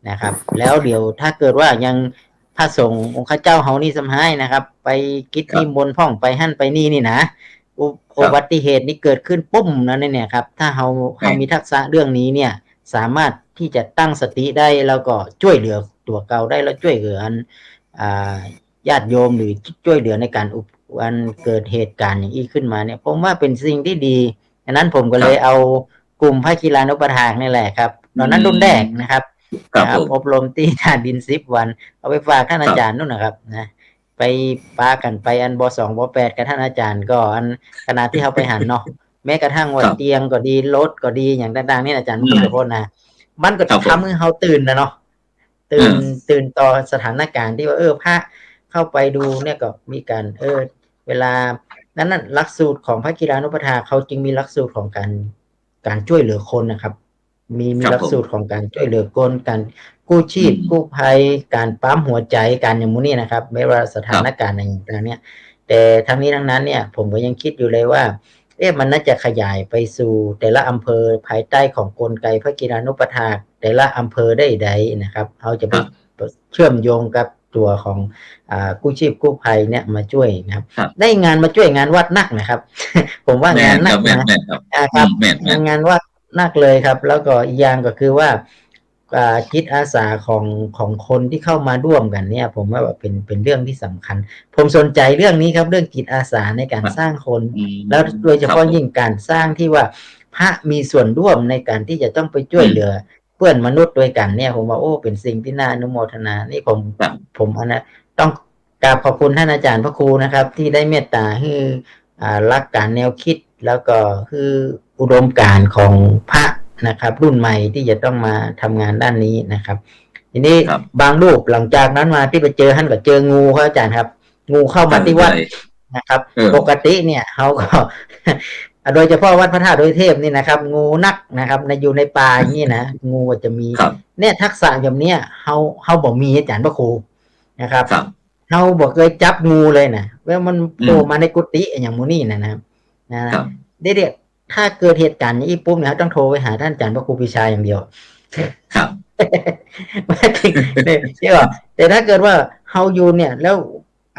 นะครับแล้วเดี๋ยวถ้าเกิดว่ายังพระสงฆ์องค์ข้าเจ้าเฮานี่สำหายนะครับไปกิจนิมนต์พ่องไปหั่นไปนี่นะอุบัติเหตุนี้เกิดขึ้นปุ้มนั่นเนี่ยครับถ้าเรามีทักษะเรื่องนี้เนี่ยสามารถที่จะตั้งสติได้แล้วก็ช่วยเหลือตัวเก่าได้แล้วช่วยเหลือญาติโยมหรือช่วยเหลือในการวันเกิดเหตุการณ์อย่างนี้ขึ้นมาเนี่ยผมว่าเป็นสิ่งที่ดีฉะนั้นผมก็เลยเอากลุ่มพระกีฬานุปถากนี่แหละครับตอนนั้นรุ่นแรกนะครับอบรมที่ท่าดิน10 วันเอาไปฝากท่านอาจารย์นู่นนะครับนะไปปากันไปอันบ2บ8กับท่านอาจารย์ก็อันขณะที่เขาไปหันเนาะแม้กระทั่งว่าเตียงก็ดีรถก็ดีอย่างต่างๆนี่อาจารย์ทุกคนนะมันก็ทำให้เขาตื่นนะเนาะตื่นต่อสถานการณ์ที่ว่าพระเข้าไปดูเนี่ยก็มีการเวลานั้นหลักสูตรของพระกีฬานุปถากเขาจึงมีหลักสูตรของการช่วยเหลือคนนะครับมีหลักสูตรของการช่วยเหลือคนการกู้ชีพกู้ภัยการปั๊มหัวใจการอย่างมูนี่นะครับไม่ว่าสถานการณ์ต่างๆเนี่ยแต่ทั้งนี้ทั้งนั้นเนี่ยผมก็ยังคิดอยู่เลยว่ามันน่าจะขยายไปสู่แต่ละอำเภอภายใต้ของกลไกพระกีฬานุปถากแต่ละอำเภอได้ใดนะครับเขาจะไปเชื่อมโยงกับตัวของกู้ชีพกู้ภัยเนี่ยมาช่วยนะครับได้งานมาช่วยงานวัดนักนะครับ ผมว่างานนักนะครับงานวัดนักเลยครับแล้วก็อีกอย่างก็คือว่าจิตอาสาของคนที่เข้ามาร่วมกันเนี่ยผมว่าเป็นเรื่องที่สำคัญผมสนใจเรื่องนี้ครับเรื่องจิตอาสาในการสร้างคนแล้วโดยเฉพาะยิ่งการสร้างที่ว่าพระมีส่วนร่วมในการที่จะต้องไปช่วยเหลือเพื่อนมนุษย์ด้วยกันเนี่ยผมว่าเป็นสิ่งที่น่าอนุโมทนานี่ผมต้องกราบขอบคุณท่านอาจารย์พระครูนะครับที่ได้เมตตาให้รักการแนวคิดแล้วก็คืออุดมการณ์ของพระนะครับรุ่นใหม่ที่จะต้องมาทำงานด้านนี้นะครับทีนี้บางรูปหลังจากนั้นมาที่ไปเจอท่านก็เจองูครับอาจารย์ครับงูเข้ามาที่วัดนะครับปกติเนี่ยเขาก็โดยเฉพาะวัดพระธาตุดอยเทพนี่นะครับงูนักนะครับอยู่ในป่าอย่างนี้นะงูจะมีเนี่ยทักษะแบบนี้เขาบอกมีอาจารย์พระครูนะครับเขาบอกเคยจับงูเลยนะว่ามันโผล่มาในกุฏิอย่างมูนี่นะครับเด็ก ถ้าเกิดเหตุการณ์นี้ปุ๊บเนี่ยต้องโทรไปหาท่านอาจารย์พระครูปิชาอย่างเดียว ครับ ไม่จริงเนี่ยใช่ป่ะแต่ถ้าเกิดว่าเฮาอยู่เนี่ยแล้ว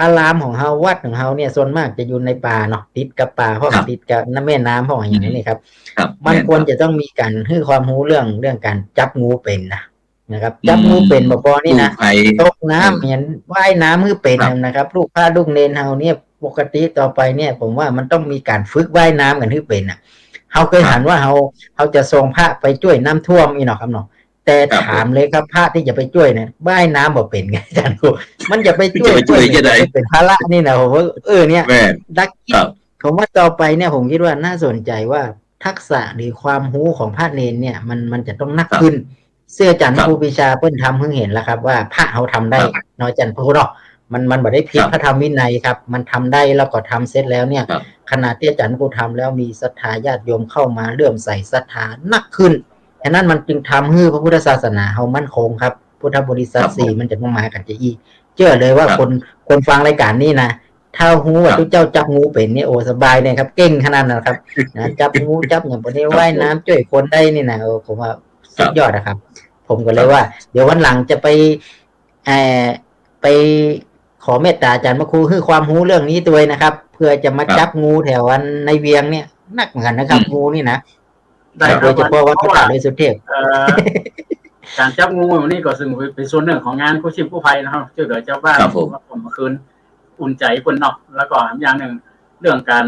อารามของเฮาวัดของเฮาเนี่ยส่วนมากจะอยู่ในป่าเนาะติดกับป่าเพราะติดกับน้ำแม่น้ำเพราะอย่างนี้ครับ ครับ มันควรจะต้องมีการให้ความรู้เรื่องการจับงูเป็นนะครับจับงูเป็นบ่พอนี่นะตกน้ำเห็นว่ายน้ำมือเป็นนะครับลูกพระลูกเนนเฮาเนี่ยปกติต่อไปเนี่ยผมว่ามันต้องมีการฝึกว่ายน้ำกันให้เป็นเฮาเคยหันว่าเฮาจะส่งพระไปช่วยน้ำท่วมอีเนาะครับเนาะแต่ถามเลยครับพระที่จะไปช่วยเนี่ยว่ายน้ำบ่เป็นไงอาจารย์ครูมันจะไปช่วยจะได้เป็นภาระนี่นะผมว่าเนี่ยดักผมว่าต่อไปเนี่ยผมคิดว่าน่าสนใจว่าทักษะหรือความรู้ของพระเนนเนี่ยมันจะต้องนักขึ้นเสื้อจันทร์ครูปิชาเพิ่นทำเพิ่งเห็นแล้วครับว่าพระเขาทำได้น้อยจันทร์พูดเนาะมันบ่ได้ผิดพระธรรมวินัยครับมันทำได้แล้วก็ทำเสร็จแล้วเนี่ยขณะที่อาจารย์ครูทำแล้วมีศรัทธาญาติโยมเข้ามาเลื่อมใสศรัทธานักขึ้นฉะนั้นมันจึงทำให้พระพุทธศาสนาเฮามั่นคงครับพุทธบริษัท4มันจะต้องมากันจะอีเชื่อเลยว่าคนฟังรายการนี้นะถ้าหูว่าทุกเจ้าจับงูเป็นนี่โอ้สบายเลยครับเก่งขนาดนั้นครับนะจับงูจับอย่างพวกนี้ว่ายน้ำช่วยคนได้นี่นะผมว่าสุดยอดนะครับผมก็เลยว่าเดี๋ยววันหลังจะไปขอเมตตาอาจารย์พระครูคือความรู้เรื่องนี้ด้วยนะครับเพื่อจะมาจับงูแถววันในเวียงเนี่ยนักเหมือนกันนะครับงูนี่นะโดยเฉพาะวัดพระธาตุดอยสุเทพการจับงูวันนี้ก็ซึ่งเป็นส่วนหนึ่งของงานกู้ชีพกู้ภัยนะครับช่วยเหลือเจ้าบ้านผมเมื่อคืนอุ่นใจคนเนาะแล้วก็อย่างหนึ่งเรื่องการ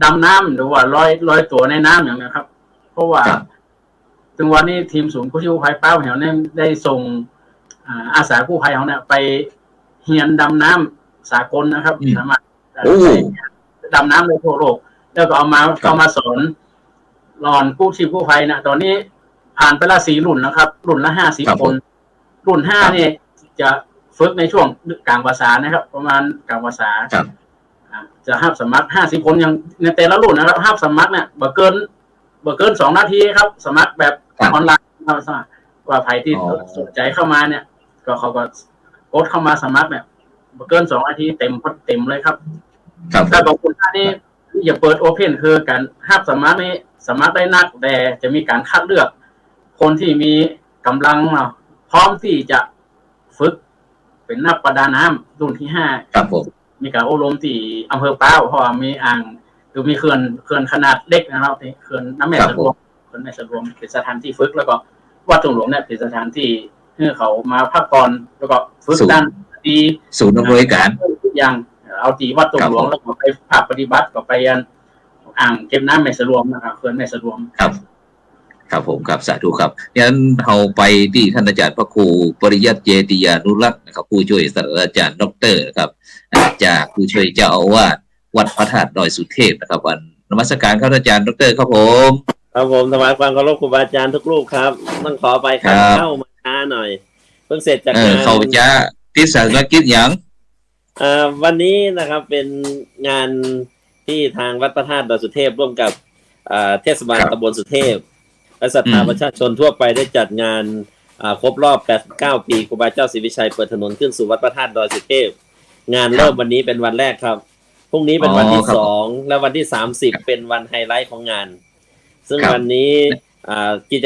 ดำน้ำหรือว่าลอยตัวในน้ำอย่างนี้ครับเพราะว่าถึงวันนี้ทีมศูนย์กู้ชีพกู้ภัยเป้าแถวนี้ได้ส่งอาสากู้ภัยของเนี่ยไปเฮียนดำน้ำสากลนะครับสามารถดำน้ำได้ทั่วโลกแล้วก็เอามาสอนรอนกู้ชีพกู้ภัยนะตอนนี้ผ่านไปละ4 รุ่นนะครับรุ่นละ50 คนรุ่น5นี่จะฝึกในช่วงกลางภาษานะครับประมาณกลางภาษาจะห้ามสมัคร50 คนอย่างในแต่ละรุ่นนะครับห้ามสมัครเนี่ยบ่เกิน2 นาทีครับสมัครแบบออนไลน์ว่าใครที่สนใจเข้ามาเนี่ยก็เขาก็กดเข้ามาสมัครเนี่ยบ่เกิน2 นาทีเต็มเลยครับถ้าของคุณท่านนี่อย่าเปิดโอเพนคือการห้ามสมัครนี่สมัครได้นักแต่จะมีการคัดเลือกคนที่มีกำลังพร้อมที่จะฝึกเป็นนักประดาน้ำรุ่นที่5ครับผมมีการอบรมที่อำเภอป้าวเพราะว่ามีอ่างหรือมีเขื่อนขนาดเล็กนะครับเขื่อนน้ำแม่สะดวกเขื่อนแม่สะดวกเป็นสถานที่ฝึกแล้วก็วัดตรงหลวงเนี่ยเป็นสถานที่ให้เขามาพักผ่อนแล้วก็ฝึกด้านดีศูนย์บริการทุกอย่างเอาตีวัดตรงหลวงแล้วก็ไปภาคปฏิบัติก็ไปยันอ่างเก็บน้ำแม่สะดวกนะครับเขื่อนแม่สะดวกครับผมครับสาธุครับงั้นเราไปที่ท่านอาจารย์พระครูปริยัติเจติยานุรักษ์นะครับผู้ช่วยศาสตราจารย์ดร.ครับจากผู้ช่วยเจ้าอาวาสวัดพระธาตุดอยสุเทพนะครับวันนมัสการครับอาจารย์ดร.ครับผมครับผมถวายความเคารพครูบาอาจารย์ทุกรูปครับต้องขอไปเข้ามาช้าหน่อยเพิ่งเสร็จจากงานเขาจะที่ศาสนกิจอย่างวันนี้นะครับเป็นงานที่ทางวัดพระธาตุดอยสุเทพร่วมกับเทศบาลตำบลสุเทพและศรัทธาประชาชนทั่วไปได้จัดงานครบรอบ89 ปีครูบาเจ้าศรีวิชัยเปิดถนนขึ้นสู่วัดพระธาตุดอยสุเทพงานเริ่มวันนี้เป็นวันแรกครับพรุ่งนี้เป็นวันที่2และวันที่30เป็นวันไฮไลท์ของงานซึ่งวันนี้กิจ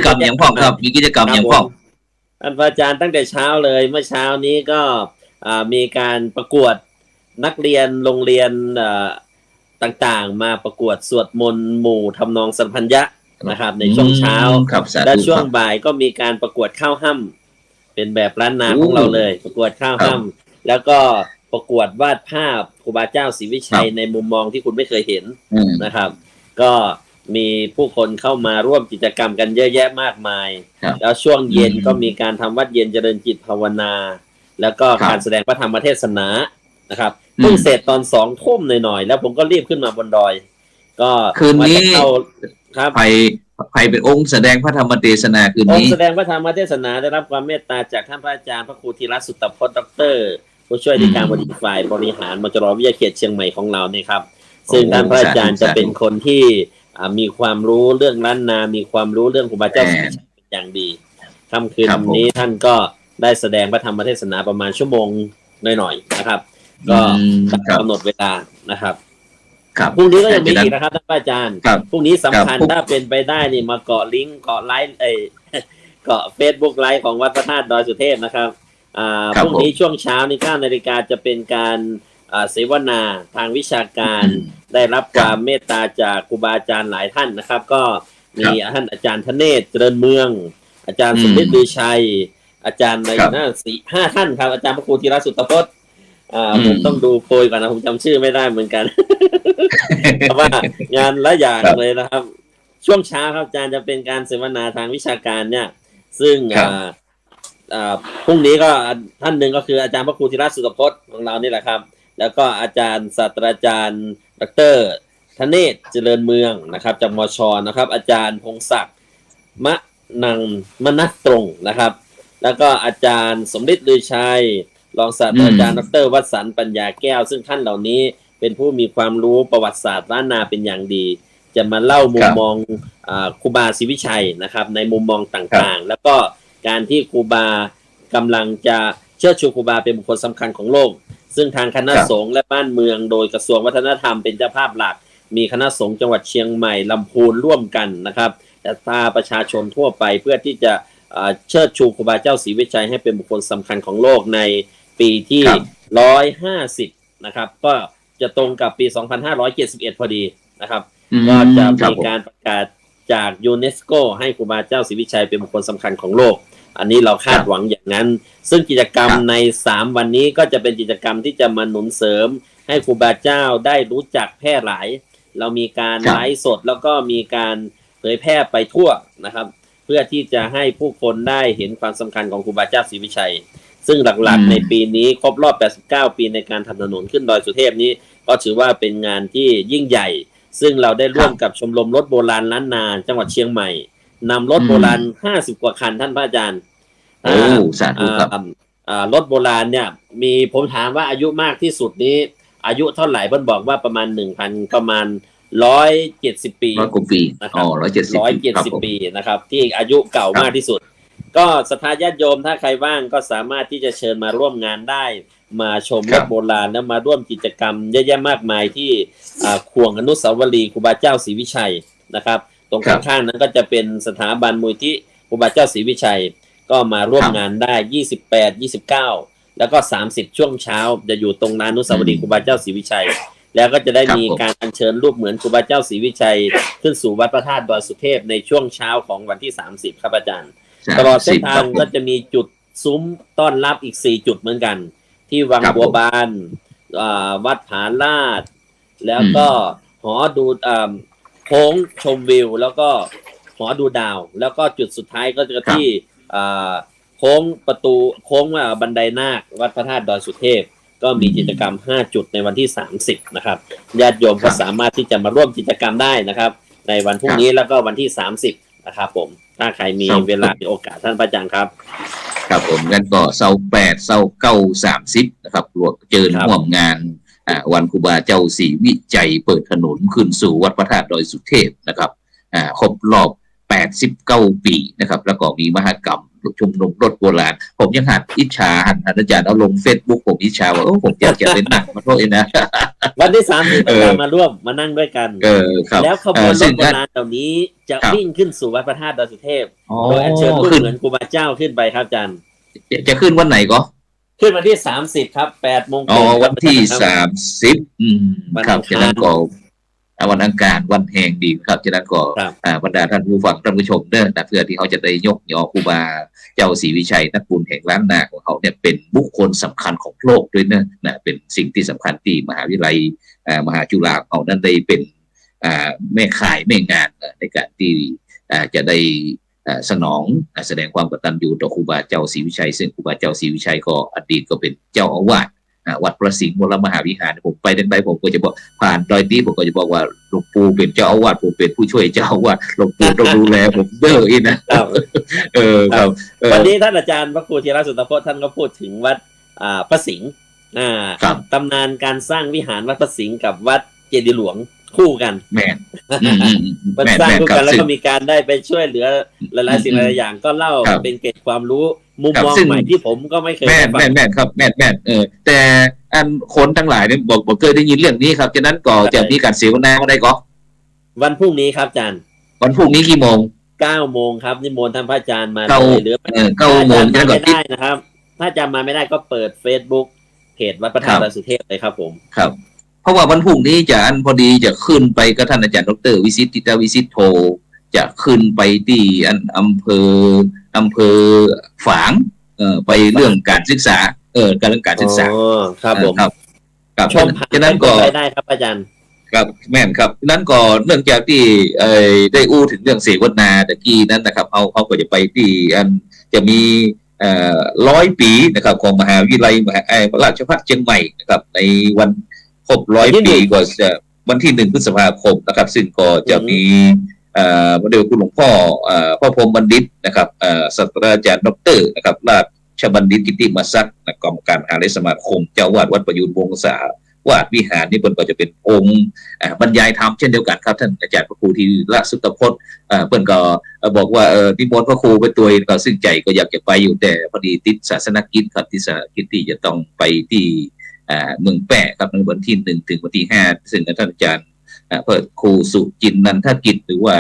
กรรมอย่างพ่อครับมีกิจกรรมอย่างพ่อท่านอาจารย์ตั้งแต่เช้าเลยเมื่อเช้านี้ก็มีการประกวดนักเรียนโรงเรียนต่างๆมาประกวดสวดมนต์หมู่ทำนองสัมพัญญะนะครับในช่วงเช้าและช่วงบ่ายก็มีการประกวดข้าวห้ำเป็นแบบล้านนาของเราเลยประกวดข้าวห้ำแล้วก็ประกวดวาดภาพครูบาเจ้าศรีวิชัยในมุมมองที่คุณไม่เคยเห็นนะครับก็มีผู้คนเข้ามาร่วมกิจกรรมกันเยอะแยะมากมายแล้วช่วงเย็นก็มีการทำวัดเย็นเจริญจิตภาวนาแล้วก็การแสดงพระธรรมเทศนานะครับเพิ่งเสร็จตอน2 ทุ่มหน่อยๆแล้วผมก็รีบขึ้นมาบนดอยก็คืนนี้ครับใครเป็นองค์แสดงพระธรรมเทศนาคืนนี้องค์แสดงพระธรรมเทศนาได้รับความเมตตาจากท่านพระอาจารย์พระครูธีรสุตตพจน์ดร.ผู้ช่วยในการบริหารมจร.วิทยาเขตเชียงใหม่ของเราเนี่ยครับซึ่งท่านพระอาจารย์จะเป็นคนที่มีความรู้เรื่องล้านนามีความรู้เรื่องครูบาเจ้าศรีวิชัยเป็นอย่างดีค่ำคืนนี้ท่านก็ได้แสดงพระธรรมเทศนาประมาณชั่วโมงหน่อยๆนะครับก็กำหนดเวลานะครับ ครับ พรุ่งนี้ก็ยังมีอีกนะครับท่านอาจารย์ ครับ พรุ่งนี้สำคัญ ครับ ถ้าเป็นไปได้นี่มาเกาะลิงก์เกาะไลฟ์เกาะ Facebook ไลฟ์ของวัดพระธาตุดอยสุเทพนะครับพรุ่งนี้ช่วงเช้านี่9 นาฬิกาจะเป็นการเสวนาทางวิชาการได้รับความเมตตาจากครูบาอาจารย์หลายท่านนะครับ ก็มีท่านอาจารย์ธเนศเจริญเมือง อาจารย์สมฤทธิ์ลือชัย อาจารย์ในหน้า4-5 ท่านครับอาจารย์พระครูธีรสุตพจน์ผมต้องดูโพยก่อนนะผมจำชื่อไม่ได้เหมือนกัน เพราะว่างานละอย่างเลยนะครับช่วงเช้าครับอาจารย์จะเป็นการเสวนาทางวิชาการเนี่ยซึ่งพรุ่งนี้ก็ท่านหนึ่งก็คืออาจารย์พระครูธีรสุตพจน์ของเรานี่แหละครับแล้วก็อาจารย์ศาสตราจารย์ดร.ธเนศเจริญเมืองนะครับจากมช.นะครับอาจารย์พงศักดิ์มนัสตรงนะครับแล้วก็อาจารย์สมฤทธิ์ลือชัยรองศาสตราจารย์ดร.วสันต์ปัญญาแก้วซึ่งท่านเหล่านี้เป็นผู้มีความรู้ประวัติศาสตร์ล้านนาเป็นอย่างดีจะมาเล่ามุมมองครูบาศรีวิชัยนะครับในมุมมองต่างๆแล้วก็การที่ครูบากำลังจะเชิดชูครูบาเป็นบุคคลสำคัญของโลกซึ่งทางคณะสงฆ์และบ้านเมืองโดยกระทรวงวัฒนธรรมเป็นเจ้าภาพหลักมีคณะสงฆ์จังหวัดเชียงใหม่ลำพูนร่วมกันนะครับและพาประชาชนทั่วไปเพื่อที่จะเชิดชูครูบาเจ้าศรีวิชัยให้เป็นบุคคลสำคัญของโลกในปีที่150นะครับก็จะตรงกับปี2571พอดีนะครับก็จะมีการประกาศจากยูเนสโกให้ครูบาเจ้าศรีวิชัยเป็นบุคคลสำคัญของโลกอันนี้เราคาดหวังอย่างนั้นซึ่งกิจกรรมใน3วันนี้ก็จะเป็นกิจกรรมที่จะมาหนุนเสริมให้ครูบาเจ้าได้รู้จักแพร่หลายเรามีการไลฟ์สดแล้วก็มีการเผยแพร่ไปทั่วนะครับเพื่อที่จะให้ผู้คนได้เห็นความสำคัญของครูบาเจ้าศรีวิชัยซึ่งหลักๆในปีนี้ครบรอบ89ปีในการทำถนนขึ้นดอยสุเทพนี้ก็ถือว่าเป็นงานที่ยิ่งใหญ่ซึ่งเราได้ร่วมกับชมรมรถโบราณล้านนาจังหวัดเชียงใหม่นำรถโบราณ50 กว่าคันท่านพระอาจารย์สาธุครับรถโบราณเนี่ยมีผมถามว่าอายุมากที่สุดนี้อายุเท่าไหร่เพิ่นบอกว่าประมาณ 1,000 ประมาณ170 ปี100 กว่าปีนะครับ170 ปีนะครับที่อายุเก่ามากที่สุดก็ศรัทธาญาติโยมถ้าใครว่างก็สามารถที่จะเชิญมาร่วมงานได้มาชมรถโบราณแล้วมาร่วมกิจกรรมเยอะแยะมากมายที่ขวงอนุสาวรีย์ครูบาเจ้าศรีวิชัยนะครับตรงข้างๆนั้นก็จะเป็นสถาบันมูลที่ครูบาเจ้าศรีวิชัยก็มาร่วมงานได้28 29แล้วก็30ช่วงเช้าจะอยู่ตรงลานอนุสาวรีย์ครูบาเจ้าศรีวิชัยแล้วก็จะได้มีการอัญเชิญรูปเหมือนครูบาเจ้าศรีวิชัยขึ้นสู่วัดพระธาตุดอยสุเทพในช่วงเช้าของวันที่30ครับอาจารย์ตลอดเส้นทางก็จะมีจุดซุ้มต้อนรับอีก4จุดเหมือนกันที่วังบัวบานวัดผาลาดแล้วก็หอดูโค้งชมวิวแล้วก็หอดูดาวแล้วก็จุดสุดท้ายก็จะที่โค้งประตูโค้งบันไดนาควัดพระธาตุดอยสุเทพก็มีกิจกรรม5จุดในวันที่30นะครับญาติโยมก็สามารถที่จะมาร่วมกิจกรรมได้นะครับในวันพรุ่งนี้แล้วก็วันที่30นะครับผมถ้าใครมีเวลามีโอกาสท่านพระอาจารย์ครับครับผมงั้นก็เสาร์8เสาร์9 30นะครับรวมเจอร่วมงานวันครูบาเจ้าศรีวิชัยเปิดถนนขึ้นสู่วัดพระธาตุดอยสุเทพนะครับครบรอบ89 ปีนะครับแล้วก็มีมหกรรมชมรมรถโบราณผมยังหัดอิจฉาหันอาจารย์เอาลง Facebook ผมอิจฉาว่าผมอยากจะเล่นหนังมาโทษเองนะวันที่30มาร่วมมานั่งด้วยกันแล้วขบวนรถโบราณเหล่านี้จะวิ่งขึ้นสู่วัดพระธาตุดอยสุเทพโดยอัญเชิญรูปเหมือนครูบาเจ้าขึ้นไปครับอาจารย์จะขึ้นวันไหนก็ขึ้นวันที่30ครับ8 โมงวันที่30ครับฉะนั้นก็วันอังคารวันแห่งดีครับฉะนั้นก็บรรดาท่านผู้ฟังท่านผู้ชมเด้อแต่เพื่อที่เขาจะได้ยกยอครูบาเจ้าศรีวิชัยนักบุญแห่งล้านนาของเขาเนี่ยเป็นบุคคลสำคัญของโลกด้วยนะเป็นสิ่งที่สำคัญที่มหาวิทยาลัยมหาจุฬาเขานั้นได้เป็นแม่ข่ายแม่งานในการที่จะได้สนองแสดงความกตัญญูต่อครูบาเจ้าศรีวิชัยซึ่งครูบาเจ้าศรีวิชัยก็อดีตก็เป็นเจ้าอาวาสวัดประสิงห์วรมหาวิหารผมไปได้ผมก็จะบอกผ่านดอยตีผมก็จะบอกว่าหลวงปู่เป็นเจ้าอาวาสผมเป็นผู้ช่วยเจ้าอาวาสหลวงปู่ต้องดูแลผมเด้ออีนะครับครับวันนี้ท่านอาจารย์พระครูธีรสุตพจน์ท่านก็พูดถึงวัดพระสิงห์ตำนานการสร้างวิหารวัดพระสิงห์กับวัดเจดีย์หลวงคู่กันแม่มันสร้างคู่กันแล้วก็มีการได้ไปช่วยเหลือหลายๆสิ่งหลายอย่างก็เล่าเป็นเกร็ดความรู้ มุม ครับ มอง ซึ่ง ใหม่ที่ผมก็ไม่เคย แม่น ได้ฟัง แม่นครับแม่นแต่อันคนทั้งหลายเนี่ยบอกเคยได้ยินเรื่องนี้ครับฉะนั้นก็จะมีการเสวนาก็ได้ก็ วันพรุ่งนี้ครับอาจารย์ วันพรุ่งนี้กี่โมง 9 โมงครับนิมนต์ท่านพระอาจารย์มา เก้า เลยหรือ 9 โมง ถ้าอาจารย์มา แล้วก็ ไม่ได้นะครับ ถ้าอาจารย์มาไม่ได้ก็เปิด Facebook เพจวัดพระธาตุดอยสุเทพเลยครับผม ครับ เพราะว่าวันพรุ่งนี้จะอันพอดีจะขึ้นไปกับท่านอาจารย์ดร.วิสิตติตวิสิตโธจะขึ้นไปที่อันอำเภอฝางไปเรื่องการศึกษาการเรื่องการศึกษา อ๋อครับผม ครับ ชมผ่าน ฉะนั้นก็ ไปได้ครับอาจารย์ ครับแม่นครับนั้นก็เนื่องจากที่ได้อู้ถึงเรื่องเสวนาตะกี้นั้นนะครับเขาก็จะไปที่อันจะมี100 ปีนะครับของมหาวิทยาลัยราชภัฏเชียงใหม่นะครับในวันครบ100 ปีก็จะวันที่1 พฤษภาคมนะครับซึ่งก็จะมีพระเดชคุณหลวงพ่อพระพรหมบัณฑิตนะครับศาสตราจารย์ดร.นะครับราชบัณฑิตกิติมศักดิ์กรรมการมหาวิทยาลัยสมาคมเจ้าวาดวัดประยูรวงศาวาดวิหารนี่เพิ่นก็จะเป็นองค์บรรยายธรรมเช่นเดียวกันครับท่านอาจารย์พระครูธีระสุตพจน์เพิ่นก็บอกว่านิมนต์พระครูไปตัวเองก็ซึ่งใจก็อยากจะไปอยู่แต่พอดีติดศาสนกิจครับที่ศาสนกิจที่จะต้องไปที่เมืองแปะครับในวันที่1 ถึงวันที่5ซึ่งท่านอาจารย์พระครูสุจินนันทกิจหรือว่า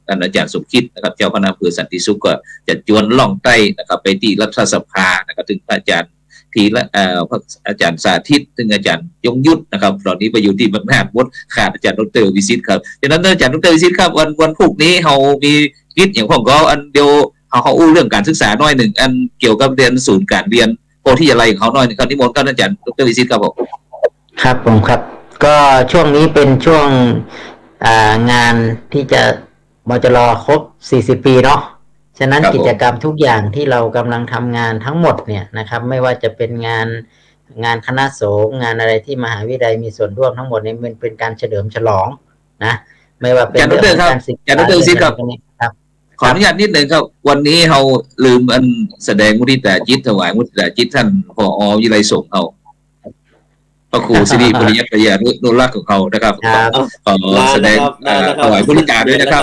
ท่านอาจารย์สมคิดนะครับเจ้าคณะอำเภอสันติสุขก็จะจวนล่องใต้นะครับไปที่รัฐสภานะครับถึงอาจารย์ทีละอาจารย์สาธิตถึงอาจารย์ยงยุทธนะครับตอนนี้ไปอยู่ที่บางนาตรวดขาดอาจารย์ดร.วิสิตครับดังนั้นอาจารย์ดร.วิสิตครับวันพรุ่งนี้เรามีกิจอย่างผมก็อันเดียวเขาอู้เรื่องการศึกษาน้อยหนึ่งอันเกี่ยวกับเรียนศูนย์การเรียนโพธิยาลัยของเขาน้อยนึงครับนิมนต์ท่านอาจารย์ดร.วิสิตครับผมครับผมครับก็ช่วงนี้เป็นช่วงงานที่จะมจร.ครบ40 ปีเนาะฉะนั้นกิจกรรมทุกอย่างที่เรากำลังทำงานทั้งหมดเนี่ยนะครับไม่ว่าจะเป็นงานคณะสงฆ์งานอะไรที่มหาวิทยาลัยมีส่วนร่วมทั้งหมดเนี่ยมันเป็นการเฉลิมฉลองนะไม่ว่าเป็นเรื่องการศึกษาครับขออนุญาตนิดหนึ่งครับวันนี้เราลืมอันแสดงมุทิตาจิตถวายมุทิตาจิตท่านผอ.วิไลสงฆ์เอาพระครูสิริปริยัติยานุรักษ์ของเขานะครับขอแสดงถวายมุทิตาด้วยนะครับ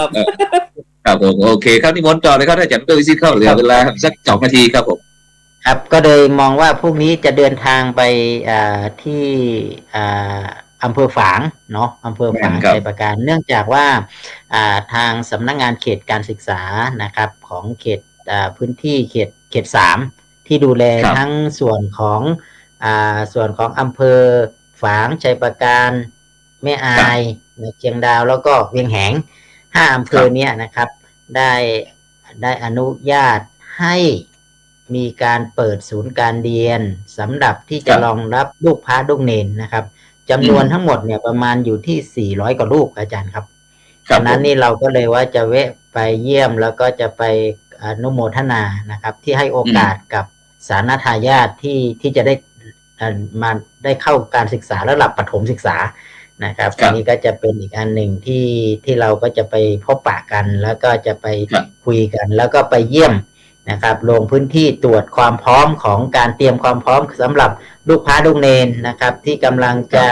ครับผมโอเคครับนิมนต์ต่อเลยครับถ้าอาจารย์ดร.วิสิตเข้าเหลือเวลาสัก2 นาทีครับผมครับก็เลยมองว่าพรุ่งนี้จะเดินทางไปที่อำเภอฝางเนาะอำเภอฝางชัยประการเนื่องจากว่าทางสำนักงานเขตการศึกษานะครับของเขตพื้นที่เขต3ที่ดูแลทั้งส่วนของอำเภอฝางชัยประการแม่อายเชียงดาวแล้วก็เวียงแหง5 อำเภอเนี้ยนะครับได้อนุญาตให้มีการเปิดศูนย์การเรียนสำหรับที่จะรองรับลูกพระลูกเนนนะครับจำนวนทั้งหมดเนี่ยประมาณอยู่ที่400 กว่าลูกอาจารย์ครับฉะนั้นนี่เราก็เลยว่าจะแวะไปเยี่ยมแล้วก็จะไปอนุโมทนานะครับที่ให้โอกาสกับสาณทายาทที่จะได้มาได้เข้าการศึกษาระดับประถมศึกษานะครับอันนี้ก็จะเป็นอีกอันหนึ่งที่เราก็จะไปพบปะกันแล้วก็จะไปคุยกันแล้วก็ไปเยี่ยมนะครับลงพื้นที่ตรวจความพร้อมของการเตรียมความพร้อมสำหรับลูกพระลูกเนนนะครับที่กำลังจะ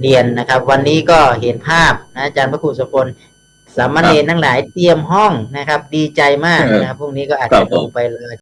เรียนนะครับวันนี้ก็เห็นภาพนะอาจารย์พระครูสพลสามเณรทั้งหลายเตรียมห้องนะครับดีใจมากนะครับพรุ่งนี้ก็อาจจะลงไป